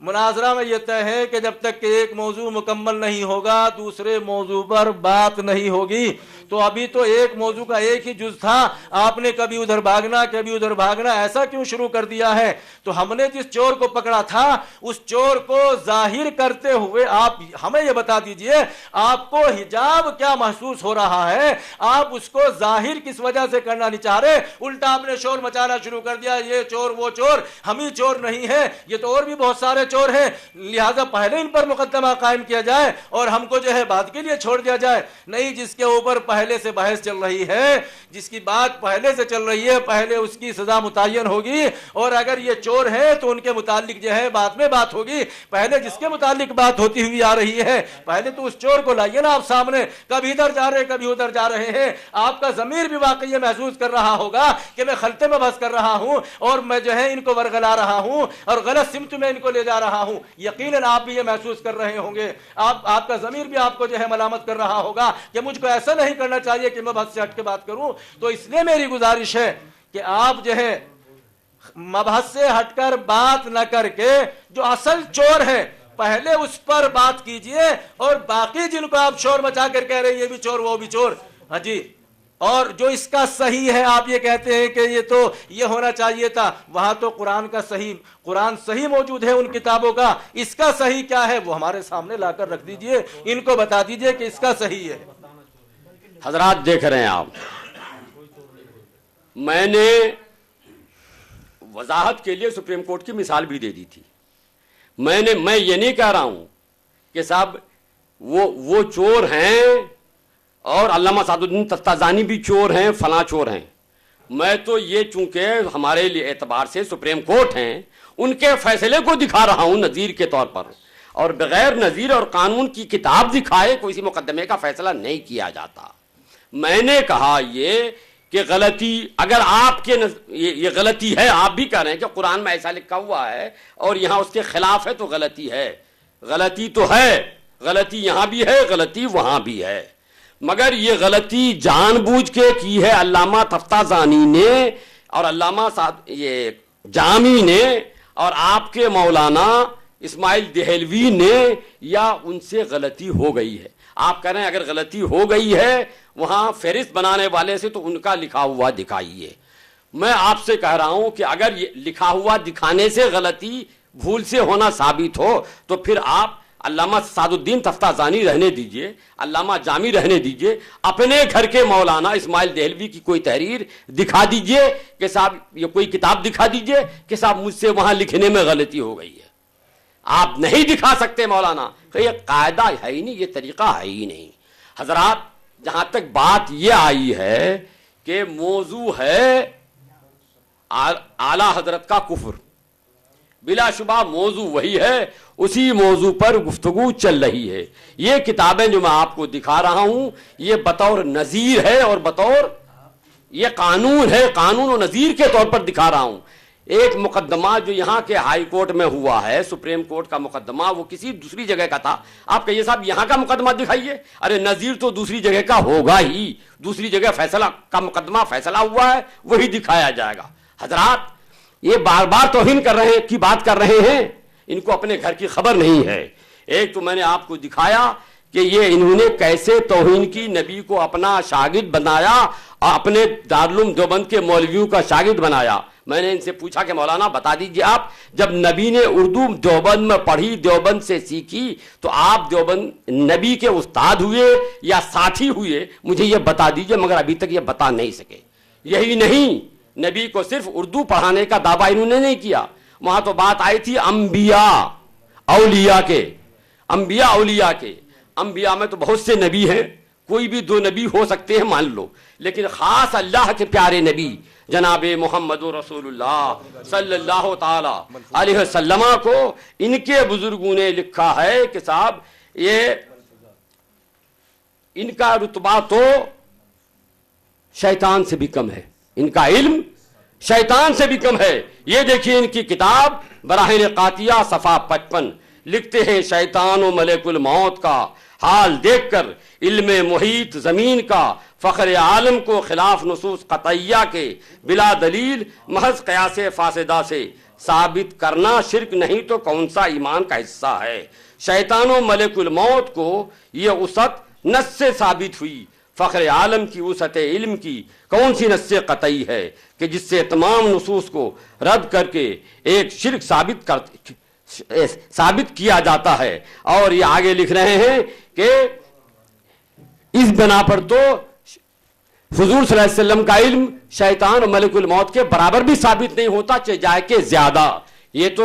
مناظرہ میں یہ طے ہے کہ جب تک کہ ایک موضوع مکمل نہیں ہوگا دوسرے موضوع پر بات نہیں ہوگی. تو ابھی تو ایک موضوع کا ایک ہی جز تھا, آپ نے کبھی ادھر بھاگنا کبھی ادھر بھاگنا ایسا کیوں شروع کر دیا ہے. تو ہم نے جس چور کو پکڑا تھا اس چور کو ظاہر کرتے ہوئے آپ ہمیں یہ بتا دیجئے آپ کو حجاب کیا محسوس ہو رہا ہے, آپ اس کو ظاہر کس وجہ سے کرنا نہیں چاہ رہے, الٹا آپ نے شور مچانا شروع کر دیا, یہ چور وہ چور, ہم ہی چور نہیں ہے, یہ تو اور بھی بہت سارے چور ہیں, لہذا پہلے ان پر مقدمہ قائم کیا جائے اور ہم کو جو ہے بعد کے لیے چھوڑ دیا جائے. نہیں, جس کے اوپر پہلے سے بحث چل رہی ہے، جس کی بات پہلے سے چل رہی ہے، پہلے اس کی سزا متعین ہوگی، اور اگر یہ چور ہے تو ان کے متعلق جو ہے بعد میں بات ہوگی، پہلے جس کے متعلق بات ہوتی ہوئی آ رہی ہے، پہلے تو اس چور کو لائیے نا آپ سامنے، کبھی ادھر جا رہے کبھی ادھر جا رہے ہیں، آپ کا ضمیر بھی واقعی محسوس کر رہا ہوگا کہ میں خلطے میں بحث کر رہا ہوں اور میں جو ہے ان کو ورگلا رہا ہوں اور غلط سمت میں ان کو لے جا رہا ہوں، یقیناً آپ بھی یہ محسوس کر رہے ہوں گے، آپ کا ضمیر بھی آپ کو جو ہے ملامت کر رہا ہوگا کہ مجھ کو ایسا نہیں کرنا چاہیے کہ میں بحث سے ہٹ کے بات کروں۔ تو اس لیے میری گزارش ہے کہ آپ جو ہے مبحث سے ہٹ کر بات نہ کر کے جو اصل چور ہے پہلے اس پر بات کیجئے، اور باقی جن کو آپ شور مچا کر کہہ رہے ہیں یہ بھی چور وہ بھی چور، ہاں جی، اور جو اس کا صحیح ہے آپ یہ کہتے ہیں کہ یہ تو یہ ہونا چاہیے تھا، وہاں تو قرآن صحیح موجود ہے ان کتابوں کا، اس کا صحیح کیا ہے وہ ہمارے سامنے لا کر رکھ دیجئے، ان کو بتا دیجئے کہ اس کا صحیح ہے۔ حضرات دیکھ رہے ہیں آپ، میں نے وضاحت کے لیے سپریم کورٹ کی مثال بھی دے دی تھی، میں یہ نہیں کہہ رہا ہوں کہ صاحب وہ چور ہیں اور علامہ سعد الدین تفتازانی بھی چور ہیں، فلاں چور ہیں، میں تو یہ چونکہ ہمارے لیے اعتبار سے سپریم کورٹ ہیں ان کے فیصلے کو دکھا رہا ہوں نظیر کے طور پر، اور بغیر نظیر اور قانون کی کتاب دکھائے کوئی سی مقدمے کا فیصلہ نہیں کیا جاتا۔ میں نے کہا یہ کہ غلطی اگر آپ کے یہ غلطی ہے، آپ بھی کہہ رہے ہیں کہ قرآن میں ایسا لکھا ہوا ہے اور یہاں اس کے خلاف ہے تو غلطی ہے، غلطی تو ہے، غلطی یہاں بھی ہے، غلطی وہاں بھی ہے، مگر یہ غلطی جان بوجھ کے کی ہے علامہ تفتازانی نے اور علامہ یہ جامی نے اور آپ کے مولانا اسماعیل دہلوی نے، یا ان سے غلطی ہو گئی ہے؟ آپ کہہ رہے ہیں اگر غلطی ہو گئی ہے وہاں فہرست بنانے والے سے تو ان کا لکھا ہوا دکھائیے۔ میں آپ سے کہہ رہا ہوں کہ اگر یہ لکھا ہوا دکھانے سے غلطی بھول سے ہونا ثابت ہو تو پھر آپ علامہ سعد الدین تفتازانی رہنے دیجئے، علامہ جامی رہنے دیجئے، اپنے گھر کے مولانا اسماعیل دہلوی کی کوئی تحریر دکھا دیجئے کہ صاحب یہ کوئی کتاب دکھا دیجئے کہ صاحب مجھ سے وہاں لکھنے میں غلطی ہو گئی ہے۔ آپ نہیں دکھا سکتے مولانا، کہ یہ قاعدہ ہے ہی نہیں، یہ طریقہ ہے ہی نہیں۔ حضرات جہاں تک بات یہ آئی ہے کہ موضوع ہے اعلیٰ حضرت کا کفر، بلا شبہ موضوع وہی ہے، اسی موضوع پر گفتگو چل رہی ہے۔ یہ کتابیں جو میں آپ کو دکھا رہا ہوں یہ بطور نظیر ہے اور بطور یہ قانون ہے، قانون و نظیر کے طور پر دکھا رہا ہوں۔ ایک مقدمہ جو یہاں کے ہائی کورٹ میں ہوا ہے، سپریم کورٹ کا مقدمہ، وہ کسی دوسری جگہ کا تھا، آپ کہیے صاحب یہاں کا مقدمہ دکھائیے، ارے نظیر تو دوسری جگہ کا ہوگا ہی، دوسری جگہ فیصلہ کا مقدمہ فیصلہ ہوا ہے وہی دکھایا جائے گا۔ حضرات یہ بار بار توہین کر رہے ہیں کی بات کر رہے ہیں، ان کو اپنے گھر کی خبر نہیں ہے۔ ایک تو میں نے آپ کو دکھایا کہ یہ انہوں نے کیسے توہین کی، نبی کو اپنا شاگرد بنایا اور اپنے دارالعلوم دیوبند کے مولویوں کا شاگرد بنایا۔ میں نے ان سے پوچھا کہ مولانا بتا دیجئے آپ، جب نبی نے اردو دیوبند میں پڑھی، دیوبند سے سیکھی، تو آپ دیوبند نبی کے استاد ہوئے یا ساتھی ہوئے؟ مجھے یہ بتا دیجئے، مگر ابھی تک یہ بتا نہیں سکے۔ یہی نہیں، نبی کو صرف اردو پڑھانے کا دعویٰ انہوں نے نہیں کیا، وہاں تو بات آئی تھی انبیاء اولیاء کے، انبیاء اولیاء کے۔ انبیاء میں تو بہت سے نبی ہیں، کوئی بھی دو نبی ہو سکتے ہیں مان لو، لیکن خاص اللہ کے پیارے نبی جناب محمد رسول اللہ صلی اللہ تعالی علیہ وسلم کو ان کے بزرگوں نے لکھا ہے کہ صاحب یہ ان کا رتبہ تو شیطان سے بھی کم ہے، ان کا علم شیطان سے بھی کم ہے۔ یہ دیکھیے ان کی کتاب براہین قاطیہ صفحہ 55 لکھتے ہیں، شیطان و ملک الموت کا حال دیکھ کر علم محیط زمین کا فخر عالم کو خلاف نصوص قطعیہ کے بلا دلیل محض قیاس فاسدہ سے ثابت کرنا شرک نہیں تو کون سا ایمان کا حصہ ہے۔ شیطان و ملک الموت کو یہ وسعت نص سے ثابت ہوئی، فخر عالم کی وسعت علم کی کون سی نص قطعی ہے کہ جس سے تمام نصوص کو رد کر کے ایک شرک ثابت کیا جاتا ہے۔ اور یہ آگے لکھ رہے ہیں کہ اس بنا پر تو حضور صلی اللہ علیہ وسلم کا علم شیطان اور ملک الموت کے برابر بھی ثابت نہیں ہوتا، چاہے جائے کہ زیادہ۔ یہ تو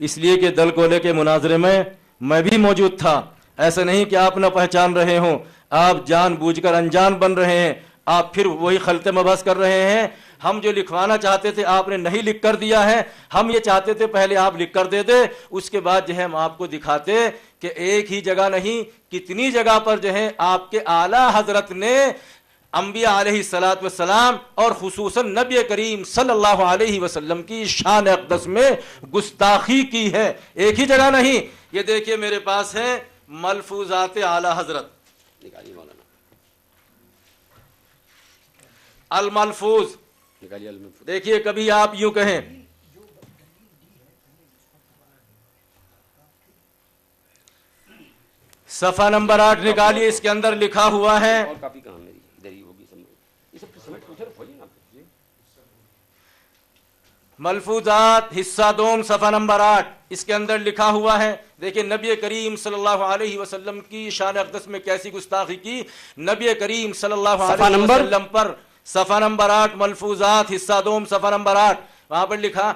اس لیے کہ دل کولے کے مناظرے میں میں بھی موجود تھا. ایسا نہیں کہ آپ نہ پہچان رہے ہوں، آپ جان بوجھ کر انجان بن رہے ہیں، آپ پھر وہی خلط مبحث کر رہے ہیں. ہم جو لکھوانا چاہتے تھے آپ نے نہیں لکھ کر دیا ہے. ہم یہ چاہتے تھے پہلے آپ لکھ کر دے دے، اس کے بعد جو ہے ہم آپ کو دکھاتے کہ ایک ہی جگہ نہیں کتنی جگہ پر جو ہے آپ کے اعلیٰ حضرت نے انبیاء علیہ الصلوۃ والسلام اور خصوصاً نبی کریم صلی اللہ علیہ وسلم کی شان اقدس میں گستاخی کی ہے. ایک ہی جگہ نہیں. یہ دیکھیے میرے پاس ہے ملفوظات اعلیٰ حضرت. نکالیے مولانا، الملفوظ. نکالیے الملفوظ. دیکھیے کبھی آپ یوں کہیں صفحہ نمبر 8 نکالیے، اس کے اندر لکھا ہوا ہے اور کاپی کہاں میری؟ ادھر ہی ہوگی. یہ سب سمیٹ پوچھے نا، کھولیے نا. ملفوظات حصہ دوم صفحہ نمبر 8. اس کے اندر لکھا ہوا ہے، دیکھیں نبی کریم صلی اللہ علیہ وسلم کی شان اقدس میں کیسی گستاخی کی. نبی کریم صلی اللہ علیہ وسلم پر صفحہ نمبر 8 ملفوظات حصہ دوم صفحہ نمبر 8 وہاں پر لکھا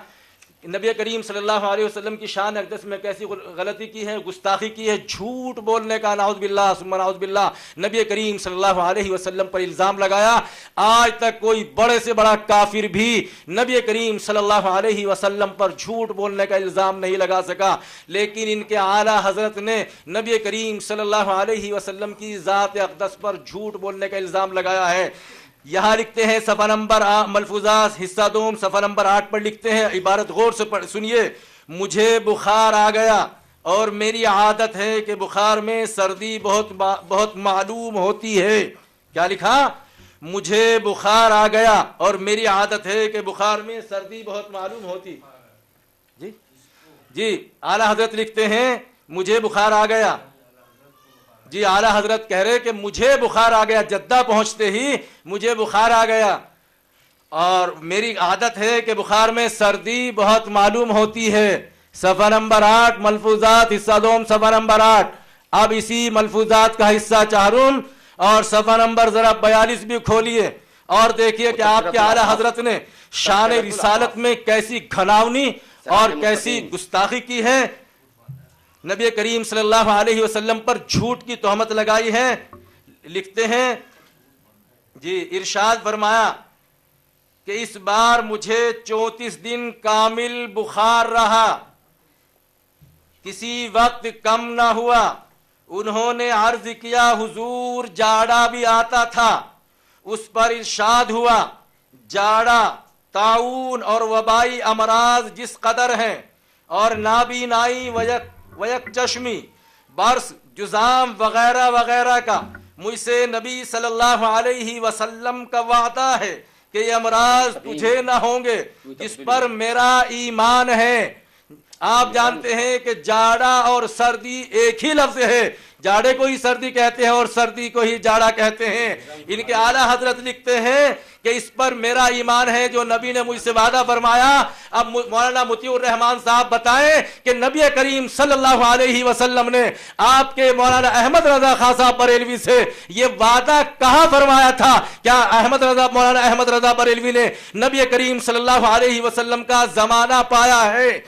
نبی کریم صلی اللہ علیہ وسلم کی شان اقدس میں کیسی غلطی کی ہے، گستاخی کی ہے، جھوٹ بولنے کا، نعوذ باللہ ثم نعوذ باللہ. نبی کریم صلی اللہ علیہ وسلم پر الزام لگایا. آج تک کوئی بڑے سے بڑا کافر بھی نبی کریم صلی اللہ علیہ وسلم پر جھوٹ بولنے کا الزام نہیں لگا سکا، لیکن ان کے اعلیٰ حضرت نے نبی کریم صلی اللہ علیہ وسلم کی ذات اقدس پر جھوٹ بولنے کا الزام لگایا ہے. یہاں لکھتے ہیں صفحہ نمبر ملفوظات حصہ دوم صفحہ نمبر 8 پر لکھتے ہیں، عبارت غور سے سنیے. مجھے بخار آ گیا اور میری عادت ہے کہ بخار میں سردی بہت معلوم ہوتی ہے. کیا لکھا؟ مجھے بخار آ گیا اور میری عادت ہے کہ بخار میں سردی بہت معلوم ہوتی. جی اعلیٰ حضرت لکھتے ہیں مجھے بخار آ گیا. جی اعلیٰ حضرت کہہ رہے کہ مجھے بخار آ گیا، جدہ پہنچتے ہی مجھے بخار آ گیا اور میری عادت ہے کہ بخار میں سردی بہت معلوم ہوتی ہے. صفحہ نمبر 8 ملفوظات حصہ دوم صفحہ نمبر 8. اب اسی ملفوظات کا حصہ چہارم اور صفحہ نمبر ذرا 42 بھی کھولیے اور دیکھیے کہ آپ کے اعلیٰ حضرت نے شان رسالت میں کیسی گھناؤنی اور کیسی گستاخی کی ہے. نبی کریم صلی اللہ علیہ وسلم پر جھوٹ کی تہمت لگائی ہے. لکھتے ہیں جی ارشاد فرمایا کہ اس بار مجھے 34 دن کامل بخار رہا، کسی وقت کم نہ ہوا. انہوں نے عرض کیا حضور جاڑا بھی آتا تھا. اس پر ارشاد ہوا جاڑا، طاعون اور وبائی امراض جس قدر ہیں اور نابینائی ویک چشمی، برس، جزام وغیرہ وغیرہ کا مجھ سے نبی صلی اللہ علیہ وسلم کا وعدہ ہے کہ یہ امراض تجھے نہ ہوں گے، جس پر میرا ایمان ہے. آپ جانتے ہیں کہ جاڑا اور سردی ایک ہی لفظ ہے. جاڑے کو ہی سردی کہتے ہیں اور سردی کو ہی جاڑا کہتے ہیں. ان کے اعلیٰ حضرت لکھتے ہیں کہ اس پر میرا ایمان ہے جو نبی نے مجھ سے وعدہ فرمایا. اب مولانا مطیع الرحمان صاحب بتائیں کہ نبی کریم صلی اللہ علیہ وسلم نے آپ کے مولانا احمد رضا خان صاحب بریلوی سے یہ وعدہ کہاں فرمایا تھا؟ کیا مولانا احمد رضا بریلوی نے نبی کریم صلی اللہ علیہ وسلم کا زمانہ پایا ہے؟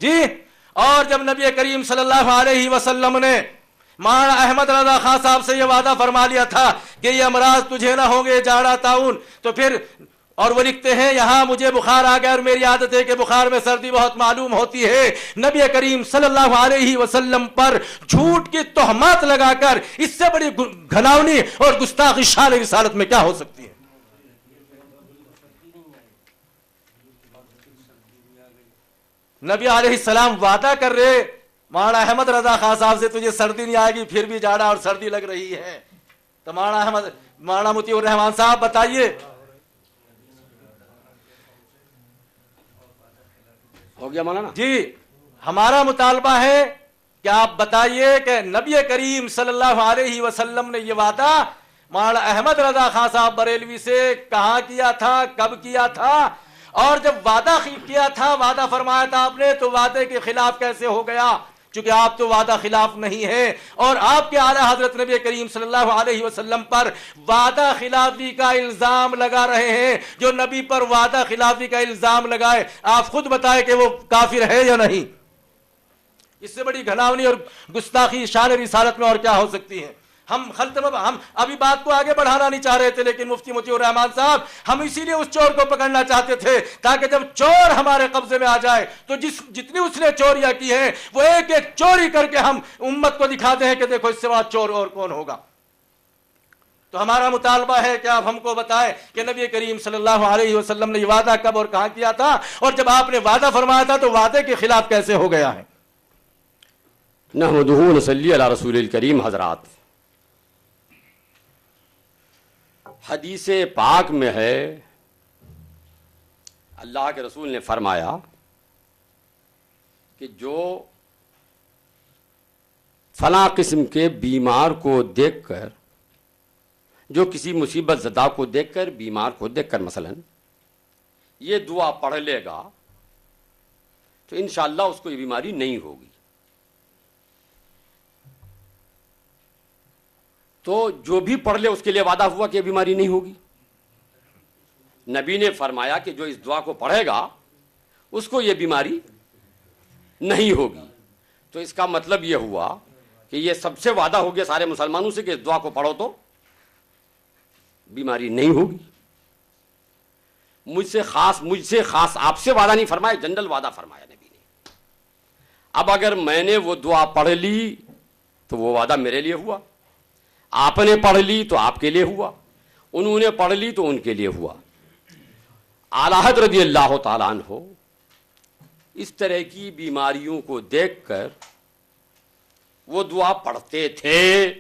جی. اور جب نبی کریم صلی اللہ علیہ وسلم نے مولانا احمد رضا خان صاحب سے یہ وعدہ فرما لیا تھا کہ یہ امراض تجھے نہ ہوں گے، جاڑا، طاعون، تو پھر اور وہ لکھتے ہیں یہاں مجھے بخار آ گیا اور میری عادت ہے کہ بخار میں سردی بہت معلوم ہوتی ہے. نبی کریم صلی اللہ علیہ وسلم پر جھوٹ کی تہمات لگا کر اس سے بڑی گھناؤنی اور گستاخی شان رسالت میں کیا ہو سکتی ہے؟ نبی علیہ السلام وعدہ کر رہے مولانا احمد رضا خان صاحب سے تجھے سردی نہیں آئے گی، پھر بھی جاڑا اور سردی لگ رہی ہے. تو مولانا مطیع الرحمان صاحب بتائیے. ہو گیا مولانا؟ جی ہمارا مطالبہ ہے کہ آپ بتائیے کہ نبی کریم صلی اللہ علیہ وسلم نے یہ وعدہ مولانا احمد رضا خان صاحب بریلوی سے کہاں کیا تھا، کب کیا تھا، اور جب وعدہ کیا تھا، وعدہ فرمایا تھا آپ نے، تو وعدے کے خلاف کیسے ہو گیا؟ چونکہ آپ تو وعدہ خلاف نہیں ہیں، اور آپ کے اعلیٰ حضرت نبی کریم صلی اللہ علیہ وسلم پر وعدہ خلافی کا الزام لگا رہے ہیں۔ جو نبی پر وعدہ خلافی کا الزام لگائے، آپ خود بتائیں کہ وہ کافر ہے یا نہیں؟ اس سے بڑی گھناونی اور گستاخی شان رسالت میں اور کیا ہو سکتی ہے؟ ہم ابھی بات کو آگے بڑھانا نہیں چاہ رہے تھے، لیکن مفتی مطیع الرحمان صاحب، ہم اسی لیے اس چور کو پکڑنا چاہتے تھے تاکہ جب چور ہمارے قبضے میں آ جائے تو جتنی اس نے چوریاں کی ہیں وہ ایک ایک چوری کر کے ہم امت کو دکھاتے ہیں کہ دیکھو اس سے بڑا چور اور کون ہوگا۔ تو ہمارا مطالبہ ہے کہ آپ ہم کو بتائیں کہ نبی کریم صلی اللہ علیہ وسلم نے یہ وعدہ کب اور کہاں کیا تھا، اور جب آپ نے وعدہ فرمایا تھا تو وعدے کے خلاف کیسے ہو گیا ہے؟ نحمدہ و نصلی علی رسول الکریم۔ حضرات، حدیث پاک میں ہے، اللہ کے رسول نے فرمایا کہ جو فلاں قسم کے بیمار کو دیکھ کر، جو کسی مصیبت زدہ کو دیکھ کر، بیمار کو دیکھ کر مثلا یہ دعا پڑھ لے گا تو انشاءاللہ اس کو یہ بیماری نہیں ہوگی۔ تو جو بھی پڑھ لے اس کے لیے وعدہ ہوا کہ یہ بیماری نہیں ہوگی۔ نبی نے فرمایا کہ جو اس دعا کو پڑھے گا اس کو یہ بیماری نہیں ہوگی۔ تو اس کا مطلب یہ ہوا کہ یہ سب سے وعدہ ہو گیا سارے مسلمانوں سے کہ اس دعا کو پڑھو تو بیماری نہیں ہوگی۔ مجھ سے خاص آپ سے وعدہ نہیں فرمایا، جنرل وعدہ فرمایا نبی نے۔ اب اگر میں نے وہ دعا پڑھ لی تو وہ وعدہ میرے لیے ہوا، آپ نے پڑھ لی تو آپ کے لیے ہوا، انہوں نے پڑھ لی تو ان کے لیے ہوا۔ اعلیٰ حضرت رضی اللہ تعالیٰ عنہ اس طرح کی بیماریوں کو دیکھ کر وہ دعا پڑھتے تھے،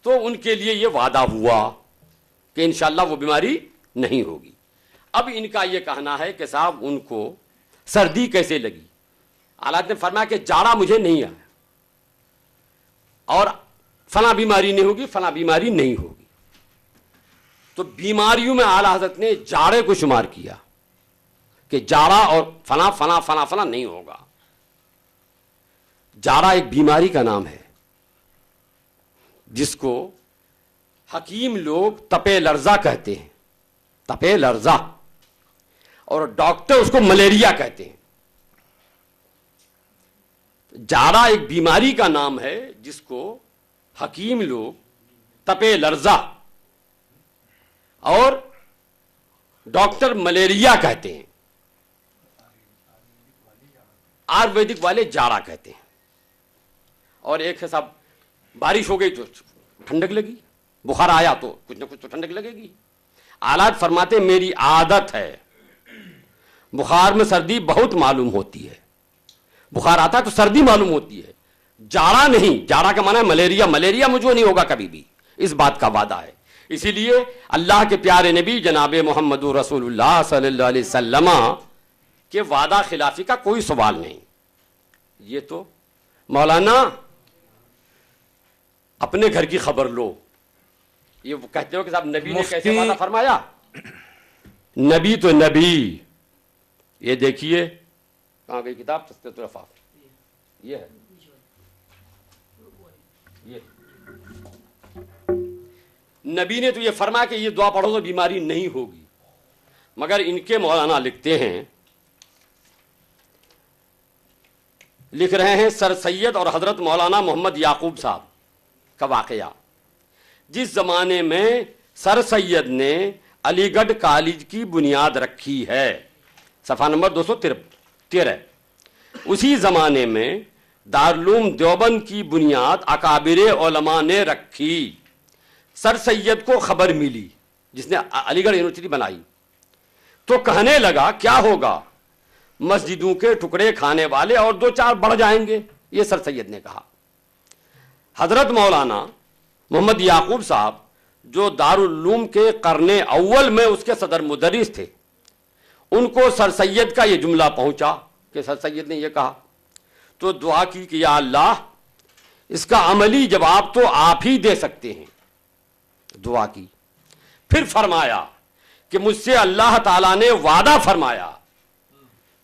تو ان کے لیے یہ وعدہ ہوا کہ انشاءاللہ وہ بیماری نہیں ہوگی۔ اب ان کا یہ کہنا ہے کہ صاحب ان کو سردی کیسے لگی؟ اعلیٰ نے فرمایا کہ جاڑا مجھے نہیں آیا اور فلاں بیماری نہیں ہوگی، فلاں بیماری نہیں ہوگی۔ تو بیماریوں میں اعلیٰ حضرت نے جاڑے کو شمار کیا کہ جاڑا اور فلاں فلاں فلاں فلاں نہیں ہوگا۔ جاڑا ایک بیماری کا نام ہے جس کو حکیم لوگ تپے لرزہ کہتے ہیں، تپے لرزہ، اور ڈاکٹر اس کو ملیریا کہتے ہیں۔ جاڑا ایک بیماری کا نام ہے جس کو حکیم لوگ تپے لرزہ اور ڈاکٹر ملیریا کہتے ہیں، آیورویدک والے جاڑا کہتے ہیں۔ اور ایک ہے صاحب بارش ہو گئی تو ٹھنڈک لگی، بخار آیا تو کچھ نہ کچھ تو ٹھنڈک لگے گی۔ اعلیٰ فرماتے میری عادت ہے، بخار میں سردی بہت معلوم ہوتی ہے، بخار آتا ہے تو سردی معلوم ہوتی ہے، جاڑا نہیں۔ جاڑا کا معنی ہے ملیریا، ملیریا مجھے نہیں ہوگا کبھی بھی، اس بات کا وعدہ ہے۔ اسی لیے اللہ کے پیارے نبی جناب محمد رسول اللہ صلی اللہ علیہ وسلم کے وعدہ خلافی کا کوئی سوال نہیں۔ یہ تو مولانا اپنے گھر کی خبر لو، یہ کہتے ہو کہ صاحب نبی نے کیسے وعدہ فرمایا؟ نبی تو نبی، یہ دیکھیے کہاں گئی کتاب تذکرۃ العفاف، یہ ہے، یہ نبی نے تو یہ فرمایا کہ یہ دعا پڑھو تو بیماری نہیں ہوگی، مگر ان کے مولانا لکھتے ہیں، لکھ رہے ہیں سر سید اور حضرت مولانا محمد یعقوب صاحب کا واقعہ۔ جس زمانے میں سر سید نے علی گڑھ کالج کی بنیاد رکھی ہے، صفحہ نمبر 213، اسی زمانے میں دارالعلوم دیوبند کی بنیاد اکابر علماء نے رکھی۔ سر سید کو خبر ملی، جس نے علی گڑھ یونیورسٹی بنائی، تو کہنے لگا کیا ہوگا، مسجدوں کے ٹکڑے کھانے والے اور دو چار بڑھ جائیں گے، یہ سر سید نے کہا۔ حضرت مولانا محمد یعقوب صاحب جو دارالعلوم کے قرن اول میں اس کے صدر مدرس تھے، ان کو سر سید کا یہ جملہ پہنچا کہ سر سید نے یہ کہا، تو دعا کی کہ یا اللہ اس کا عملی جواب تو آپ ہی دے سکتے ہیں، دعا کی۔ پھر فرمایا کہ مجھ سے اللہ تعالیٰ نے وعدہ فرمایا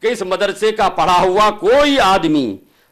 کہ اس مدرسے کا پڑھا ہوا کوئی آدمی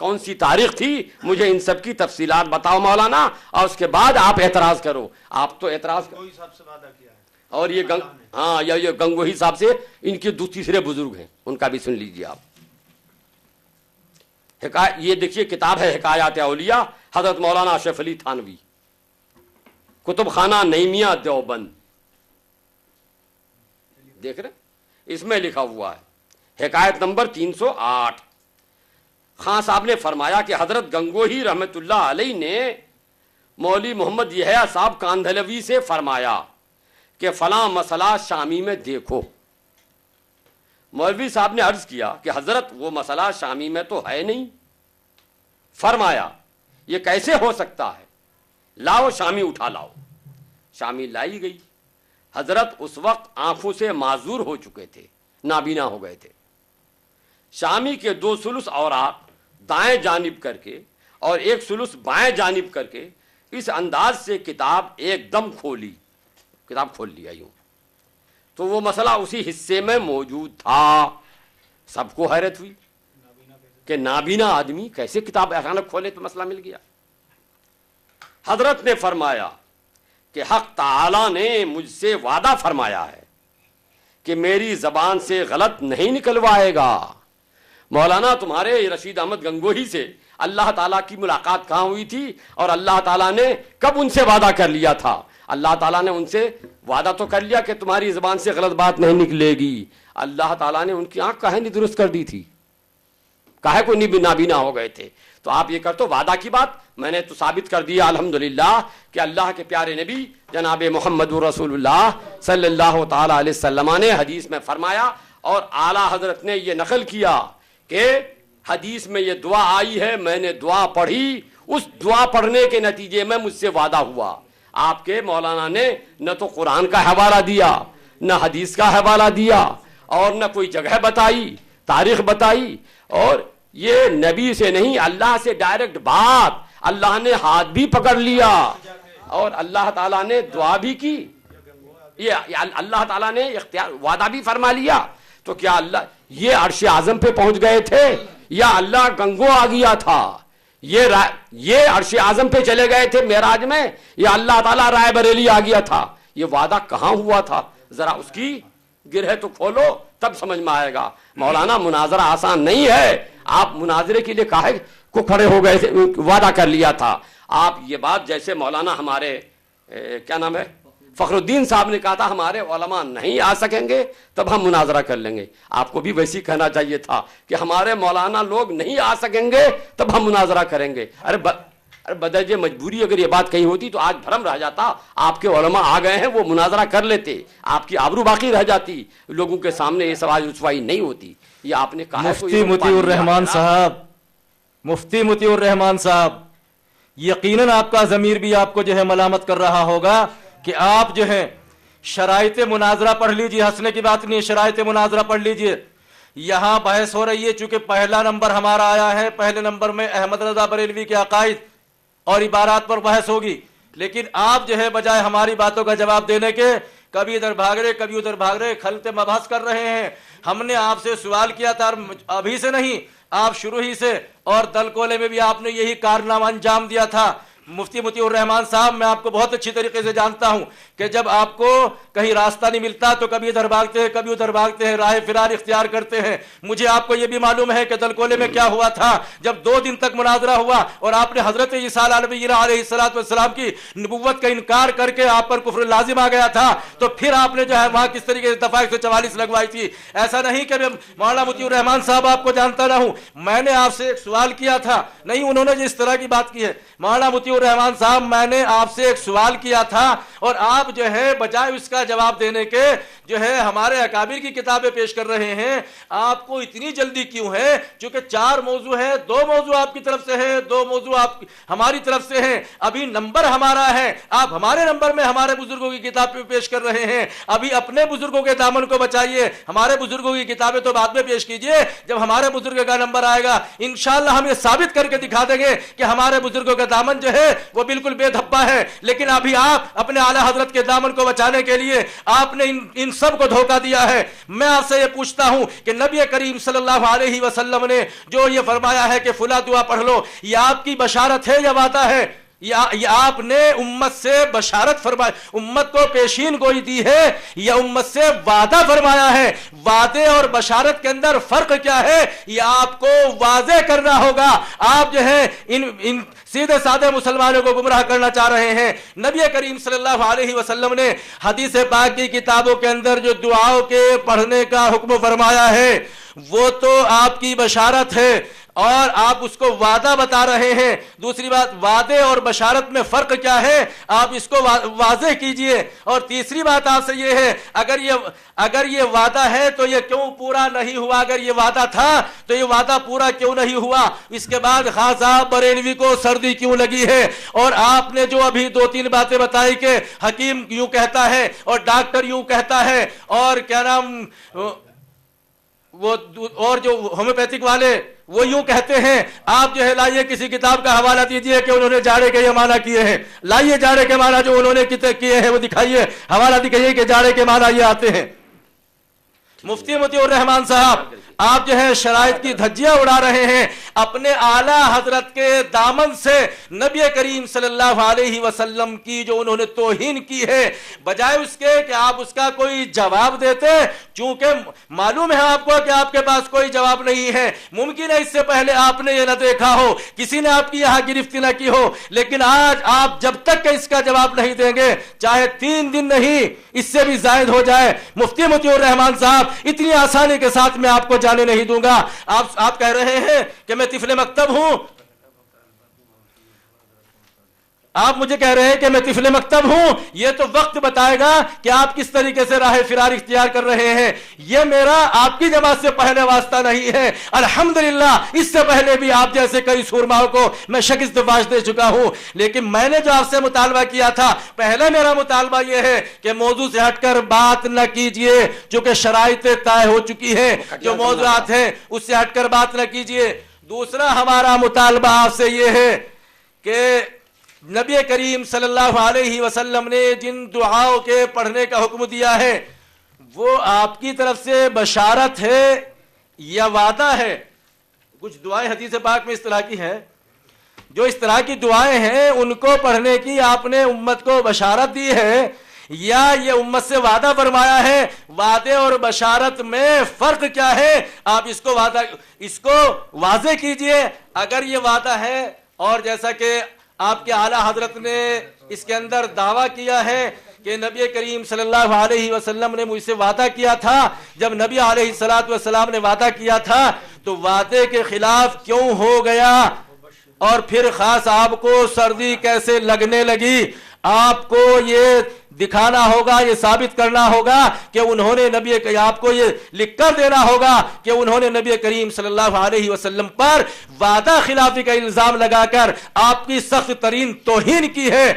کون سی تاریخ تھی؟ مجھے ان سب کی تفصیلات بتاؤ مولانا، اور اس کے بعد آپ اعتراض کرو۔ آپ تو اعتراض کوئی صاحب سے وعدہ کیا ہے، اور یہ ہاں یہ گنگوہی صاحب سے ان کے دو تیسرے بزرگ ہیں، ان کا بھی سن لیجیے آپ۔ یہ دیکھیے کتاب ہے حکایات اولیاء، حضرت مولانا اشرف علی تھانوی، کتب خانہ نعیمیہ دیوبند، دیکھ رہے اس میں لکھا ہوا ہے حکایت نمبر 308۔ خان صاحب نے فرمایا کہ حضرت گنگوہی رحمت اللہ علیہ نے مولوی محمد یحییٰ صاحب کاندھلوی سے فرمایا کہ فلاں مسئلہ شامی میں دیکھو۔ مولوی صاحب نے عرض کیا کہ حضرت وہ مسئلہ شامی میں تو ہے نہیں۔ فرمایا یہ کیسے ہو سکتا ہے؟ لاؤ شامی اٹھا لاؤ۔ شامی لائی گئی۔ حضرت اس وقت آنکھوں سے معذور ہو چکے تھے، نابینا ہو گئے تھے۔ شامی کے 2 ثلث اوراق دائیں جانب کر کے اور 1 ثلث بائیں جانب کر کے اس انداز سے کتاب ایک دم کھولی، کتاب کھول لیا یوں، تو وہ مسئلہ اسی حصے میں موجود تھا۔ سب کو حیرت ہوئی کہ نابینا آدمی کیسے کتاب اچانک کھولے تو مسئلہ مل گیا۔ حضرت نے فرمایا کہ حق تعالی نے مجھ سے وعدہ فرمایا ہے کہ میری زبان سے غلط نہیں نکلوائے گا۔ مولانا تمہارے رشید احمد گنگوہی سے اللہ تعالیٰ کی ملاقات کہاں ہوئی تھی، اور اللہ تعالیٰ نے کب ان سے وعدہ کر لیا تھا؟ اللہ تعالیٰ نے ان سے وعدہ تو کر لیا کہ تمہاری زبان سے غلط بات نہیں نکلے گی۔ اللہ تعالیٰ نے ان کی آنکھ کاہے نہیں درست کر دی تھی؟ کاہے کو نابینا ہو گئے تھے؟ تو آپ یہ کرتے وعدہ کی بات میں نے تو ثابت کر دیا الحمدللہ کہ اللہ کے پیارے نبی جناب محمد رسول اللہ صلی اللہ تعالی علیہ وسلم نے حدیث میں فرمایا، اور اعلیٰ حضرت نے یہ نقل کیا کہ حدیث میں یہ دعا آئی ہے، میں نے دعا پڑھی، اس دعا پڑھنے کے نتیجے میں مجھ سے وعدہ ہوا۔ آپ کے مولانا نے نہ تو قرآن کا حوالہ دیا، نہ حدیث کا حوالہ دیا، اور نہ کوئی جگہ بتائی، تاریخ بتائی، اور یہ نبی سے نہیں اللہ سے ڈائریکٹ بات، اللہ نے ہاتھ بھی پکڑ لیا اور اللہ تعالیٰ نے دعا بھی کی، یہ اللہ تعالیٰ نے اختیار وعدہ بھی فرما لیا۔ تو کیا اللہ یہ عرش اعظم پہ پہنچ گئے تھے یا اللہ گنگو آ گیا تھا؟ یہ عرش اعظم پہ چلے گئے تھے معراج میں یا اللہ تعالیٰ رائے بریلی آ گیا تھا؟ یہ وعدہ کہاں ہوا تھا؟ ذرا اس کی گرہ تو کھولو تب سمجھ میں آئے گا۔ مولانا مناظرہ آسان نہیں ہے، آپ مناظرے کے لیے کاہے کو کھڑے ہو گئے تھے؟ وعدہ کر لیا تھا آپ۔ یہ بات جیسے مولانا ہمارے کیا نام ہے فخر الدین صاحب نے کہا تھا ہمارے علماء نہیں آ سکیں گے تب ہم مناظرہ کر لیں گے، آپ کو بھی ویسی کہنا چاہیے تھا کہ ہمارے مولانا لوگ نہیں آ سکیں گے تب ہم مناظرہ کریں گے۔ ارے بدرجہ مجبوری اگر یہ بات کہی ہوتی تو آج بھرم رہ جاتا، آپ کے علماء آ گئے ہیں وہ مناظرہ کر لیتے، آپ کی آبرو باقی رہ جاتی، لوگوں کے سامنے یہ سوال رسوائی نہیں ہوتی۔ یہ آپ نے کہا مفتی مطیع الرحمان صاحب، مفتی مطیع الرحمان صاحب، یقیناً آپ کا ضمیر بھی آپ کو جو ہے ملامت کر رہا ہوگا کہ آپ جو ہے شرائط مناظرہ پڑھ لیجئے، ہنسنے کی بات نہیں، شرائط مناظرہ پڑھ لیجئے۔ یہاں بحث ہو رہی ہے، چونکہ پہلا نمبر ہمارا آیا ہے، پہلے نمبر میں احمد رضا بریلوی کے عقائد اور عبارات پر بحث ہوگی، لیکن آپ جو ہے بجائے ہماری باتوں کا جواب دینے کے کبھی ادھر بھاگ رہے کبھی ادھر بھاگ رہے، خلط مبحث کر رہے ہیں۔ ہم نے آپ سے سوال کیا تھا، ابھی سے نہیں، آپ شروع ہی سے، اور دل کولے میں بھی آپ نے یہی کارنامہ انجام دیا تھا۔ مفتی مطیع الرحمان صاحب، میں آپ کو بہت اچھی طریقے سے جانتا ہوں کہ جب آپ کو کہیں راستہ نہیں ملتا تو کبھی ادھر بھاگتے ہیں کبھی ادھر بھاگتے ہیں، راہ فرار اختیار کرتے ہیں۔ مجھے آپ کو یہ بھی معلوم ہے کہ دلکولے میں کیا ہوا تھا جب 2 دن تک مناظرہ ہوا اور آپ نے حضرت عیسیٰ علیہ السلام کی نبوت کا انکار کر کے آپ پر کفر لازم آ گیا تھا، تو پھر آپ نے جو ہے وہاں کس طریقے سے دفعہ 144 لگوائی تھی۔ ایسا نہیں کہ میں مولانا مطیع الرحمان صاحب آپ کو جانتا نہ ہوں، میں نے آپ سے ایک سوال کیا تھا، نہیں انہوں نے جس طرح کی بات کی ہے مولانا مطیع الرحمان صاحب، میں نے آپ سے ایک سوال کیا تھا اور آپ جو ہے بجائے اس کا جواب دینے کے جو ہے ہمارے اکابر کی کتابیں پیش کر رہے ہیں۔ آپ کو اتنی جلدی کیوں ہے؟ چونکہ 4 موضوع ہیں، 2 موضوع آپ کی طرف سے ہیں، 2 موضوع آپ ہماری طرف سے ہیں۔ ابھی نمبر ہمارا ہے، آپ ہمارے نمبر میں ہمارے بزرگوں کی کتاب پیش کر رہے ہیں۔ ابھی اپنے بزرگوں کے دامن کو بچائیے، ہمارے بزرگوں کی کتابیں تو بعد میں پیش کیجئے، جب ہمارے بزرگ کا نمبر آئے گا انشاءاللہ ہم یہ ثابت کر کے دکھا دیں گے کہ ہمارے بزرگوں کا دامن جو ہے وہ بالکل بے دھبا ہے۔ لیکن ابھی آپ اپنے اعلیٰ حضرت کے دامن کو بچانے کے لیے آپ نے ان سب کو دھوکہ دیا ہے۔ میں آپ سے یہ پوچھتا ہوں کہ نبی کریم صلی اللہ علیہ وسلم نے جو یہ فرمایا ہے کہ فلاں دعا پڑھ لو، یہ آپ کی بشارت ہے یا وعدہ ہے؟ یہ آپ نے امت سے بشارت فرمائی، امت کو پیشین گوئی دی ہے یا امت سے وعدہ فرمایا ہے؟ وعدے اور بشارت کے اندر فرق کیا ہے، یہ آپ کو واضح کرنا ہوگا۔ آپ جو ہے ان سیدھے سادے مسلمانوں کو گمراہ کرنا چاہ رہے ہیں۔ نبی کریم صلی اللہ علیہ وسلم نے حدیث پاک کی کتابوں کے اندر جو دعاؤں کے پڑھنے کا حکم فرمایا ہے وہ تو آپ کی بشارت ہے اور آپ اس کو وعدہ بتا رہے ہیں۔ دوسری بات، وعدے اور بشارت میں فرق کیا ہے، آپ اس کو واضح کیجئے۔ اور تیسری بات آپ سے یہ ہے، اگر یہ وعدہ ہے تو یہ کیوں پورا نہیں ہوا؟ اگر یہ وعدہ تھا تو یہ وعدہ پورا کیوں نہیں ہوا؟ اس کے بعد خاص صاحب بریلوی کو سردی کیوں لگی ہے؟ اور آپ نے جو ابھی 2-3 باتیں بتائی کہ حکیم یوں کہتا ہے اور ڈاکٹر یوں کہتا ہے اور کیا نام وہ اور جو ہومیوپیتھک والے وہ یوں کہتے ہیں، آپ جو ہے لائیے کسی کتاب کا حوالہ دیجئے کہ انہوں نے جاڑے کے یہ معنی کیے ہیں، لائیے جاڑے کے معنی جو انہوں نے کیے ہیں وہ دکھائیے، حوالہ دکھائیے کہ جاڑے کے معنی یہ آتے ہیں۔ مفتی مطیع الرحمان صاحب، آپ جو ہے شرائط کی دھجیاں اڑا رہے ہیں، اپنے اعلیٰ حضرت کے دامن سے نبی کریم صلی اللہ علیہ وسلم کی جو انہوں نے توہین کی ہے، بجائے اس کے کہ آپ اس کا کوئی جواب دیتے، چونکہ معلوم ہے آپ کو کہ آپ کے پاس کوئی جواب نہیں ہے، ممکن ہے اس سے پہلے آپ نے یہ نہ دیکھا ہو، کسی نے آپ کی یہاں گرفتی نہ کی ہو، لیکن آج آپ جب تک کہ اس کا جواب نہیں دیں گے، چاہے 3 دن نہیں اس سے بھی زائد ہو جائے، مفتی مطیع الرحمان صاحب اتنی آسانی کے ساتھ میں آپ کو جانے نہیں دوں گا۔ آپ کہہ رہے ہیں کہ میں طفل مکتب ہوں، آپ مجھے کہہ رہے ہیں کہ میں طفل مکتب ہوں، یہ تو وقت بتائے گا کہ آپ کس طریقے سے راہ فرار اختیار کر رہے ہیں۔ یہ میرا آپ کی جماعت سے پہلے واسطہ نہیں ہے، الحمدللہ اس سے پہلے بھی آپ جیسے کئی سورماؤں کو میں شکست باز دے چکا ہوں، لیکن میں نے جو آپ سے مطالبہ کیا تھا، پہلے میرا مطالبہ یہ ہے کہ موضوع سے ہٹ کر بات نہ کیجئے، چونکہ شرائط طے ہو چکی ہے، جو موضوعات ہیں اس سے ہٹ کر بات نہ کیجئے۔ دوسرا ہمارا مطالبہ آپ سے یہ ہے کہ نبی کریم صلی اللہ علیہ وسلم نے جن دعاؤں کے پڑھنے کا حکم دیا ہے وہ آپ کی طرف سے بشارت ہے یا وعدہ ہے؟ کچھ دعائیں حدیث پاک میں اس طرح کی ہیں، جو اس طرح کی دعائیں ہیں ان کو پڑھنے کی آپ نے امت کو بشارت دی ہے یا یہ امت سے وعدہ فرمایا ہے؟ وعدے اور بشارت میں فرق کیا ہے؟ آپ اس کو واضح کیجئے۔ اگر یہ وعدہ ہے اور جیسا کہ آپ کے اعلیٰ حضرت نے اس کے اندر دعویٰ کیا ہے کہ نبی کریم صلی اللہ علیہ وسلم نے مجھ سے وعدہ کیا تھا، جب نبی علیہ السلام نے وعدہ کیا تھا تو وعدے کے خلاف کیوں ہو گیا؟ اور پھر خاص آپ کو سردی کیسے لگنے لگی؟ آپ کو یہ دکھانا ہوگا، یہ ثابت کرنا ہوگا کہ انہوں نے آپ کو یہ لکھ کر دینا ہوگا کہ انہوں نے نبی کریم صلی اللہ علیہ وسلم پر وعدہ خلافی کا الزام لگا کر آپ کی سخت ترین توہین کی ہے۔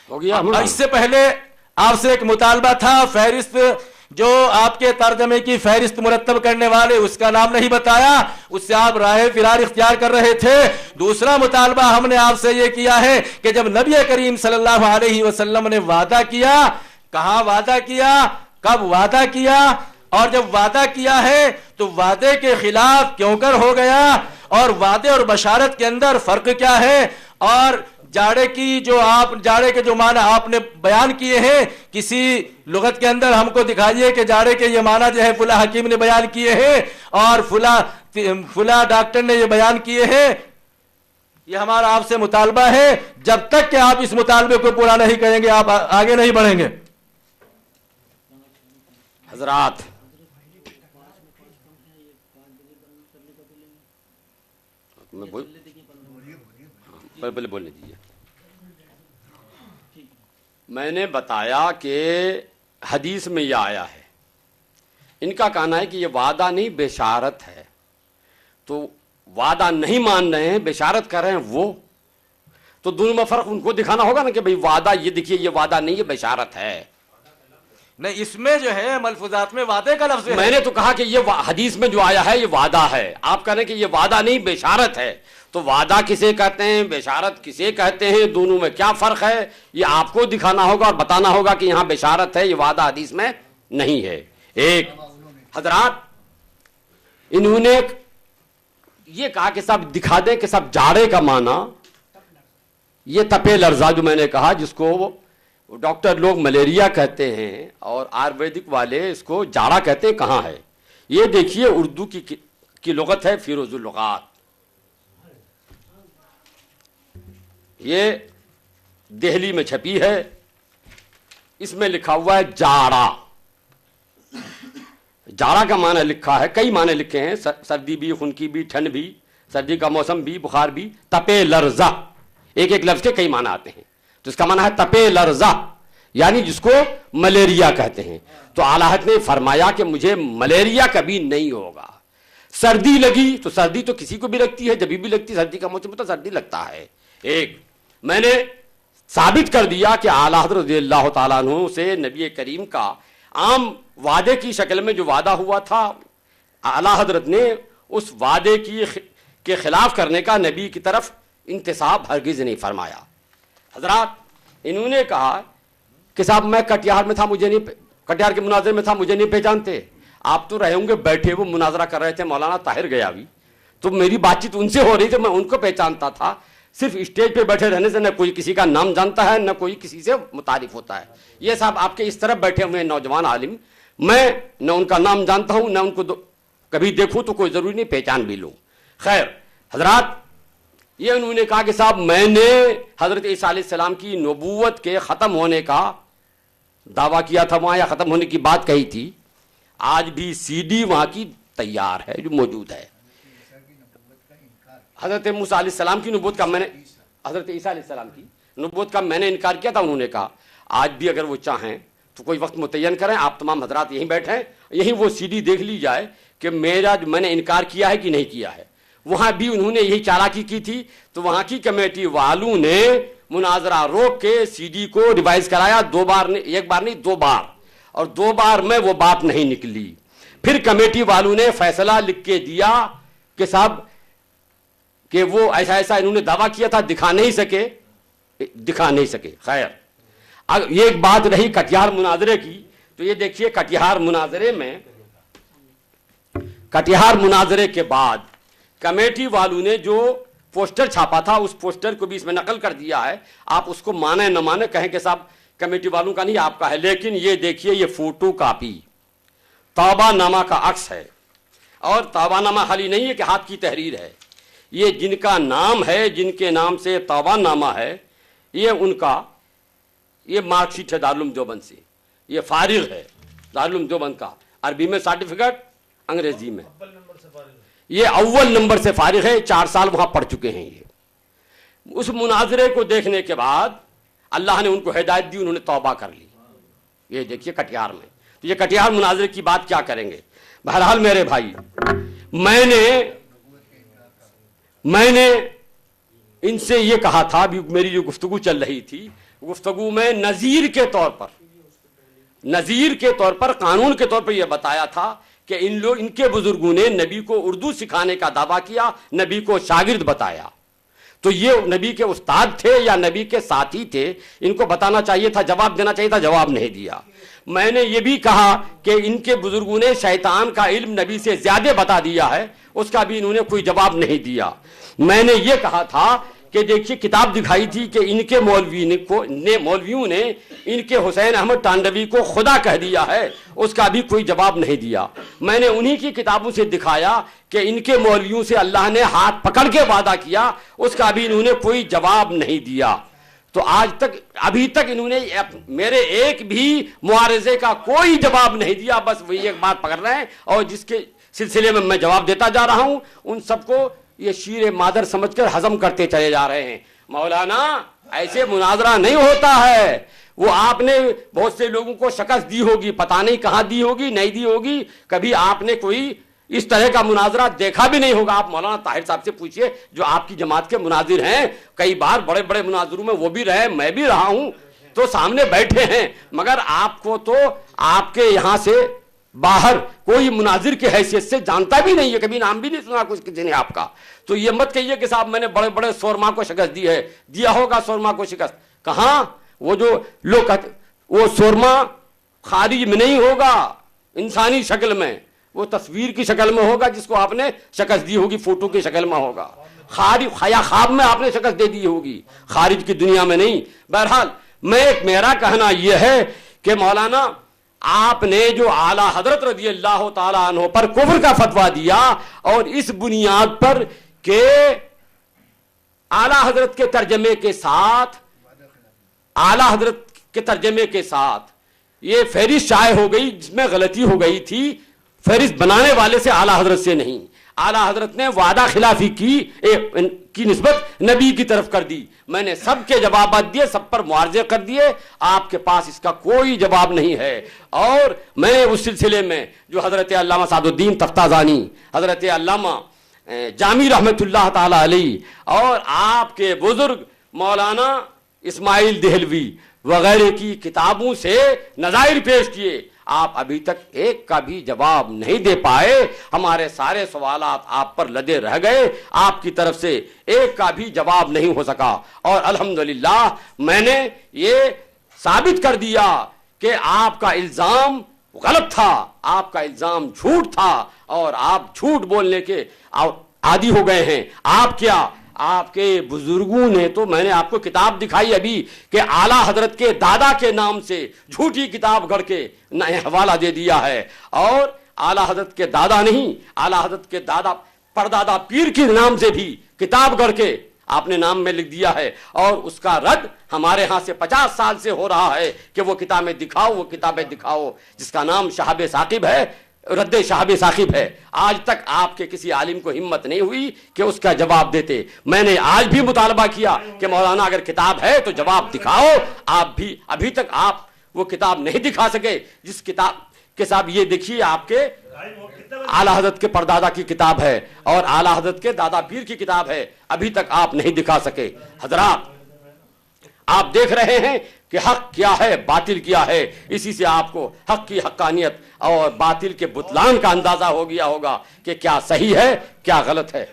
اس سے پہلے آپ سے ایک مطالبہ تھا، فہرست جو آپ کے ترجمے کی فہرست مرتب کرنے والے، اس کا نام نہیں بتایا، اس سے آپ راہ فرار اختیار کر رہے تھے۔ دوسرا مطالبہ ہم نے آپ سے یہ کیا ہے کہ جب نبی کریم صلی اللہ علیہ وسلم نے وعدہ کیا، کہاں وعدہ کیا، کب وعدہ کیا، اور جب وعدہ کیا ہے تو وعدے کے خلاف کیوں کر ہو گیا، اور وعدے اور بشارت کے اندر فرق کیا ہے؟ اور جاڑے کے جو معنی آپ نے بیان کیے ہیں، کسی لغت کے اندر ہم کو دکھائیے کہ جاڑے کے یہ معنی جو ہے فلاں حکیم نے بیان کیے ہیں اور فلاں ڈاکٹر نے یہ بیان کیے ہیں۔ یہ ہمارا آپ سے مطالبہ ہے، جب تک کہ آپ اس مطالبے کو پورا نہیں کریں گے آپ آگے نہیں بڑھیں گے۔ حضرات، پہلے بولنے دیجیے۔ میں نے بتایا کہ حدیث میں یہ آیا ہے، ان کا کہنا ہے کہ یہ وعدہ نہیں بشارت ہے، تو وعدہ نہیں مان رہے ہیں، بشارت کر رہے ہیں وہ، تو دونوں میں فرق ان کو دکھانا ہوگا نا کہ بھئی وعدہ یہ دیکھیے یہ وعدہ نہیں، یہ بشارت ہے۔ نہیں، اس میں جو ہے ملفوظات میں وعدے کا لفظ ہے. میں نے تو کہا کہ یہ حدیث میں جو آیا ہے یہ وعدہ ہے. آپ کہہ رہے ہیں کہ یہ وعدہ نہیں بشارت ہے. تو وعدہ کسے کہتے ہیں، بشارت کسے کہتے ہیں، دونوں میں کیا فرق ہے، یہ آپ کو دکھانا ہوگا اور بتانا ہوگا کہ یہاں بشارت ہے، یہ وعدہ حدیث میں نہیں ہے. ایک حضرات انہوں نے یہ کہا کہ سب دکھا دیں کہ سب جاڑے کا معنی یہ تپے لرزا جو میں نے کہا، جس کو ڈاکٹر لوگ ملیریا کہتے ہیں اور آیورویدک والے اس کو جاڑا کہتے ہیں، کہاں ہے؟ یہ دیکھیے اردو کی لغت ہے فیروز اللغات. یہ دہلی میں چھپی ہے. اس میں لکھا ہوا ہے جاڑا. جاڑا کا معنی لکھا ہے، کئی معنی لکھے ہیں، سردی بھی، خنکی بھی، ٹھنڈ بھی، سردی کا موسم بھی، بخار بھی. تپے لرزا، ایک ایک لفظ کے کئی معنی آتے ہیں. تو اس کا معنی ہے تپے لرزا، یعنی جس کو ملیریا کہتے ہیں. تو اعلیٰ حضرت نے فرمایا کہ مجھے ملیریا کبھی نہیں ہوگا. سردی لگی تو سردی تو کسی کو بھی لگتی ہے، جب بھی لگتی، سردی کا موسم تو سردی لگتا ہے. ایک میں نے ثابت کر دیا کہ اعلیٰ حضرت رضی اللہ تعالیٰ عنہ سے نبی کریم کا عام وعدے کی شکل میں جو وعدہ ہوا تھا، اعلیٰ حضرت نے اس وعدے کے خلاف کرنے کا نبی کی طرف انتصاب ہرگز نہیں فرمایا. حضرات انہوں نے کہا کہ صاحب میں کٹیہار میں تھا، مجھے نہیں، کٹیہار کے مناظرے میں تھا، مجھے نہیں پہچانتے. آپ تو رہے ہوں گے بیٹھے، وہ مناظرہ کر رہے تھے مولانا طاہر گیاوی، تو میری بات چیت ان سے ہو رہی تھی، میں ان کو پہچانتا تھا. صرف اسٹیج پہ بیٹھے رہنے سے نہ کوئی کسی کا نام جانتا ہے، نہ کوئی کسی سے متعارف ہوتا ہے. یہ صاحب آپ کے اس طرف بیٹھے ہوئے نوجوان عالم، میں نہ ان کا نام جانتا ہوں، نہ ان کو کبھی دیکھوں تو کوئی ضروری نہیں پہچان بھی لوں. خیر حضرات یہ انہوں نے کہا کہ صاحب میں نے حضرت عیسیٰ علیہ السلام کی نبوت کے ختم ہونے کا دعویٰ کیا تھا وہاں، یا ختم ہونے کی بات کہی تھی. آج بھی سی ڈی وہاں کی تیار ہے جو موجود ہے. حضرت موسیٰ علیہ السلام کی نبوت کا میں نے، حضرت عیسیٰ علیہ السلام کی نبوت کا میں نے انکار کیا تھا. انہوں نے کہا آج بھی اگر وہ چاہیں تو کوئی وقت متعین کریں، آپ تمام حضرات یہیں بیٹھیں، یہیں وہ سی ڈی دیکھ لی جائے کہ میرا جو میں نے انکار کیا ہے کہ نہیں کیا ہے. وہاں بھی انہوں نے یہی چالاکی کی تھی. تو وہاں کی کمیٹی والوں نے مناظرہ روک کے سی ڈی کو ریوائز کرایا، دو بار نہیں، ایک بار نہیں، دو بار، اور دو بار میں وہ بات نہیں نکلی. پھر کمیٹی والوں نے فیصلہ لکھ کے دیا کہ صاحب کہ وہ ایسا ایسا انہوں نے دعویٰ کیا تھا، دکھا نہیں سکے. خیر یہ ایک بات رہی کٹیہار مناظرے کی. تو یہ دیکھیے کٹیہار مناظرے میں، کٹیہار مناظرے کے بعد کمیٹی والوں نے جو پوسٹر چھاپا تھا اس پوسٹر کو بھی اس میں نقل کر دیا ہے. آپ اس کو مانے نہ مانے، کہیں کہ صاحب کمیٹی والوں کا نہیں آپ کا ہے، لیکن یہ دیکھیے یہ فوٹو کاپی توبہ نامہ کا عکس ہے. اور توبہ نامہ خالی نہیں ہے کہ ہاتھ کی تحریر ہے، یہ جن کا نام ہے، جن کے نام سے توبہ نامہ ہے، یہ ان کا یہ مارک شیٹ ہے دارالعلوم دیوبند سے. یہ فارغ ہے دارالعلوم دیوبند کا، عربی میں سرٹیفکیٹ، انگریزی میں. یہ اول نمبر سے فارغ ہے، 4 سال وہاں پڑھ چکے ہیں. یہ اس مناظرے کو دیکھنے کے بعد اللہ نے ان کو ہدایت دی، انہوں نے توبہ کر لی. یہ دیکھیے کٹیہار میں. تو یہ کٹیہار مناظرے کی بات کیا کریں گے. بہرحال میرے بھائی، میں نے ان سے یہ کہا تھا، بھی میری جو گفتگو چل رہی تھی، گفتگو میں نذیر کے طور پر قانون کے طور پر یہ بتایا تھا کہ ان کے بزرگوں نے نبی کو اردو سکھانے کا دعویٰ کیا، نبی کو شاگرد بتایا. تو یہ نبی کے استاد تھے یا نبی کے ساتھی تھے، ان کو بتانا چاہیے تھا، جواب دینا چاہیے تھا، جواب نہیں دیا. میں نے یہ بھی کہا کہ ان کے بزرگوں نے شیطان کا علم نبی سے زیادہ بتا دیا ہے، اس کا بھی انہوں نے کوئی جواب نہیں دیا. میں نے یہ کہا تھا کہ دیکھیے کتاب دکھائی تھی کہ ان کے مولویوں نے ان کے حسین احمد تانڈوی کو خدا کہہ دیا ہے، اس کا بھی کوئی جواب نہیں دیا. میں نے انہی کی کتابوں سے دکھایا کہ ان کے مولویوں سے اللہ نے ہاتھ پکڑ کے وعدہ کیا، اس کا بھی انہوں نے کوئی جواب نہیں دیا. تو آج تک، ابھی تک انہوں نے میرے ایک بھی معارضے کا کوئی جواب نہیں دیا. بس وہی ایک بات پکڑ رہے ہیں، اور جس کے سلسلے میں میں جواب دیتا جا رہا ہوں ان سب کو یہ شیر مادر سمجھ کر ہضم کرتے چلے جا رہے ہیں. مولانا ایسے مناظرہ نہیں ہوتا ہے. وہ آپ نے بہت سے لوگوں کو شکست دی ہوگی، پتہ نہیں کہاں دی ہوگی، نہیں دی ہوگی. کبھی آپ نے کوئی اس طرح کا مناظرہ دیکھا بھی نہیں ہوگا. آپ مولانا طاہر صاحب سے پوچھئے جو آپ کی جماعت کے مناظر ہیں، کئی بار بڑے بڑے مناظروں میں وہ بھی رہے، میں بھی رہا ہوں. تو سامنے بیٹھے ہیں، مگر آپ کو تو آپ کے یہاں سے باہر کوئی مناظر کی حیثیت سے جانتا بھی نہیں ہے، کبھی نام بھی نہیں سنا کچھ کسی نے آپ کا. تو یہ مت کہیے کہ صاحب میں نے بڑے بڑے سورما کو شکست دی ہے. دیا ہوگا سورما کو شکست، کہاں؟ وہ جو لوگ کہتے وہ سورما خارج میں نہیں ہوگا انسانی شکل میں، وہ تصویر کی شکل میں ہوگا جس کو آپ نے شکست دی ہوگی، فوٹو کی شکل میں ہوگا. خارج خیا خواب میں آپ نے شکست دے دی ہوگی، خارج کی دنیا میں نہیں. بہرحال میرا کہنا یہ ہے کہ مولانا آپ نے جو اعلیٰ حضرت رضی اللہ تعالیٰ عنہ پر کفر کا فتویٰ دیا، اور اس بنیاد پر کہ اعلیٰ حضرت کے ترجمے کے ساتھ اعلیٰ حضرت کے ترجمے کے ساتھ یہ فہرست شائع ہو گئی جس میں غلطی ہو گئی تھی، فہرست بنانے والے سے اعلیٰ حضرت سے نہیں. اعلیٰ حضرت نے وعدہ خلافی کی نسبت نبی کی طرف کر دی. میں نے سب کے جوابات دیے، سب پر معارضے کر دیے، آپ کے پاس اس کا کوئی جواب نہیں ہے. اور میں نے اس سلسلے میں جو حضرت علامہ سعد الدین تفتازانی، حضرت علامہ جامی رحمت اللہ تعالی علیہ، اور آپ کے بزرگ مولانا اسماعیل دہلوی وغیرہ کی کتابوں سے نظائر پیش کیے. آپ ابھی تک ایک کا بھی جواب نہیں دے پائے. ہمارے سارے سوالات آپ پر لدے رہ گئے، آپ کی طرف سے ایک کا بھی جواب نہیں ہو سکا. اور الحمدللہ میں نے یہ ثابت کر دیا کہ آپ کا الزام غلط تھا، آپ کا الزام جھوٹ تھا، اور آپ جھوٹ بولنے کے عادی ہو گئے ہیں. آپ کیا، آپ کے بزرگوں نے تو، میں نے آپ کو کتاب دکھائی ابھی کہ اعلیٰ حضرت کے دادا کے نام سے جھوٹی کتاب گھڑ کے حوالہ دے دیا ہے. اور اعلیٰ حضرت کے دادا نہیں، اعلیٰ حضرت کے دادا پردادا پیر کے نام سے بھی کتاب گھڑ کے آپ نے نام میں لکھ دیا ہے. اور اس کا رد ہمارے ہاں سے 50 سال سے ہو رہا ہے کہ وہ کتابیں دکھاؤ، وہ کتابیں دکھاؤ، جس کا نام شہاب ثاقب ہے، رد شہاب ثاقب ہے. آج تک آپ کے کسی عالم کو ہمت نہیں ہوئی کہ اس کا جواب دیتے. میں نے آج بھی مطالبہ کیا کہ مولانا اگر کتاب ہے تو جواب دکھاؤ. آپ بھی ابھی تک آپ وہ کتاب نہیں دکھا سکے جس کتاب کے ساتھ یہ دیکھیے آپ کے اعلیٰ حضرت کے پردادا کی کتاب ہے اور اعلیٰ حضرت کے دادا پیر کی کتاب ہے، ابھی تک آپ نہیں دکھا سکے. حضرات آپ دیکھ رہے ہیں کہ حق کیا ہے، باطل کیا ہے. اسی سے آپ کو حق کی حقانیت اور باطل کے بطلان کا اندازہ ہو گیا ہوگا کہ کیا صحیح ہے کیا غلط ہے.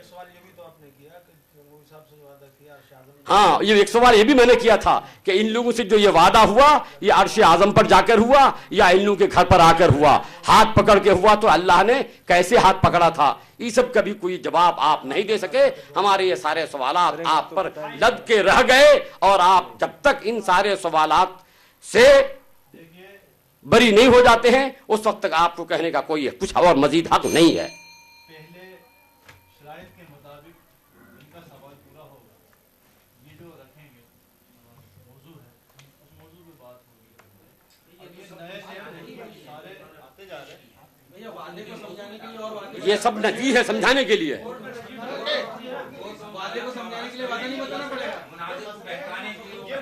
ہاں، یہ ایک سوال یہ بھی میں نے کیا تھا کہ ان لوگوں سے جو یہ وعدہ ہوا یہ عرش اعظم پر جا کر ہوا یا ان لوگوں کے گھر پر آ کر ہوا، ہاتھ پکڑ کے ہوا تو اللہ نے کیسے ہاتھ پکڑا تھا؟ یہ سب کا بھی کوئی جواب آپ نہیں دے سکے. ہمارے یہ سارے سوالات آپ پر لد کے رہ گئے، اور آپ جب تک ان سارے سوالات سے بری نہیں ہو جاتے ہیں اس وقت تک آپ کو کہنے کا کوئی کچھ اور مزید حق نہیں ہے. یہ سب نفی ہے سمجھانے کے لیے.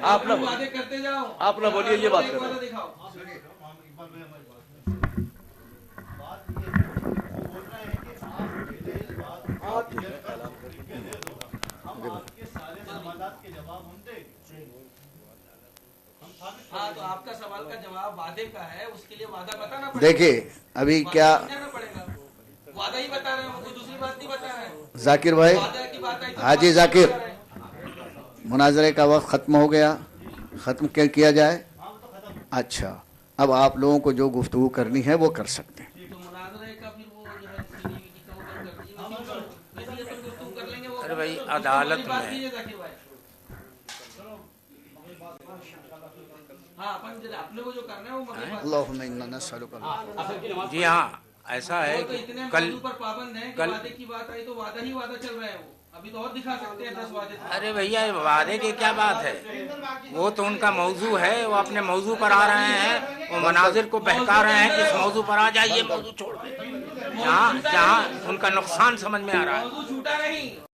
آپ نہ بولیے، یہ بات کریں. ہاں تو آپ کا سوال کا جواب وعدے کا ہے، اس کے لیے وعدہ بتانا پڑے گا. دیکھیے ابھی کیا وعدہ ہی بتا رہے ہیں، کوئی دوسری بات نہیں بتا رہے ہیں. ذاکر بھائی، حاجی ذاکر، مناظرے کا وقت ختم ہو گیا، ختم کیا جائے. اچھا، اب آپ لوگوں کو جو گفتگو کرنی ہے وہ کر سکتے ہیں. ارے بھائی عدالت میں اللہم انا نسألک. جی ہاں ایسا ہے کہ کل وعدے کی بات آئی تو وعدہ ہی وعدہ چل رہا ہے. وہ ابھی تو اور دکھا سکتے ہیں 10 وعدے. ارے بھیا وعدے کی کیا بات ہے، وہ تو ان کا موضوع ہے، وہ اپنے موضوع پر آ رہے ہیں، وہ مناظر کو بہکا رہے ہیں کہ اس موضوع پر آ جائیے، موضوع چھوڑ دیں جہاں ان کا نقصان سمجھ میں آ رہا ہے. موضوع چھوٹا نہیں.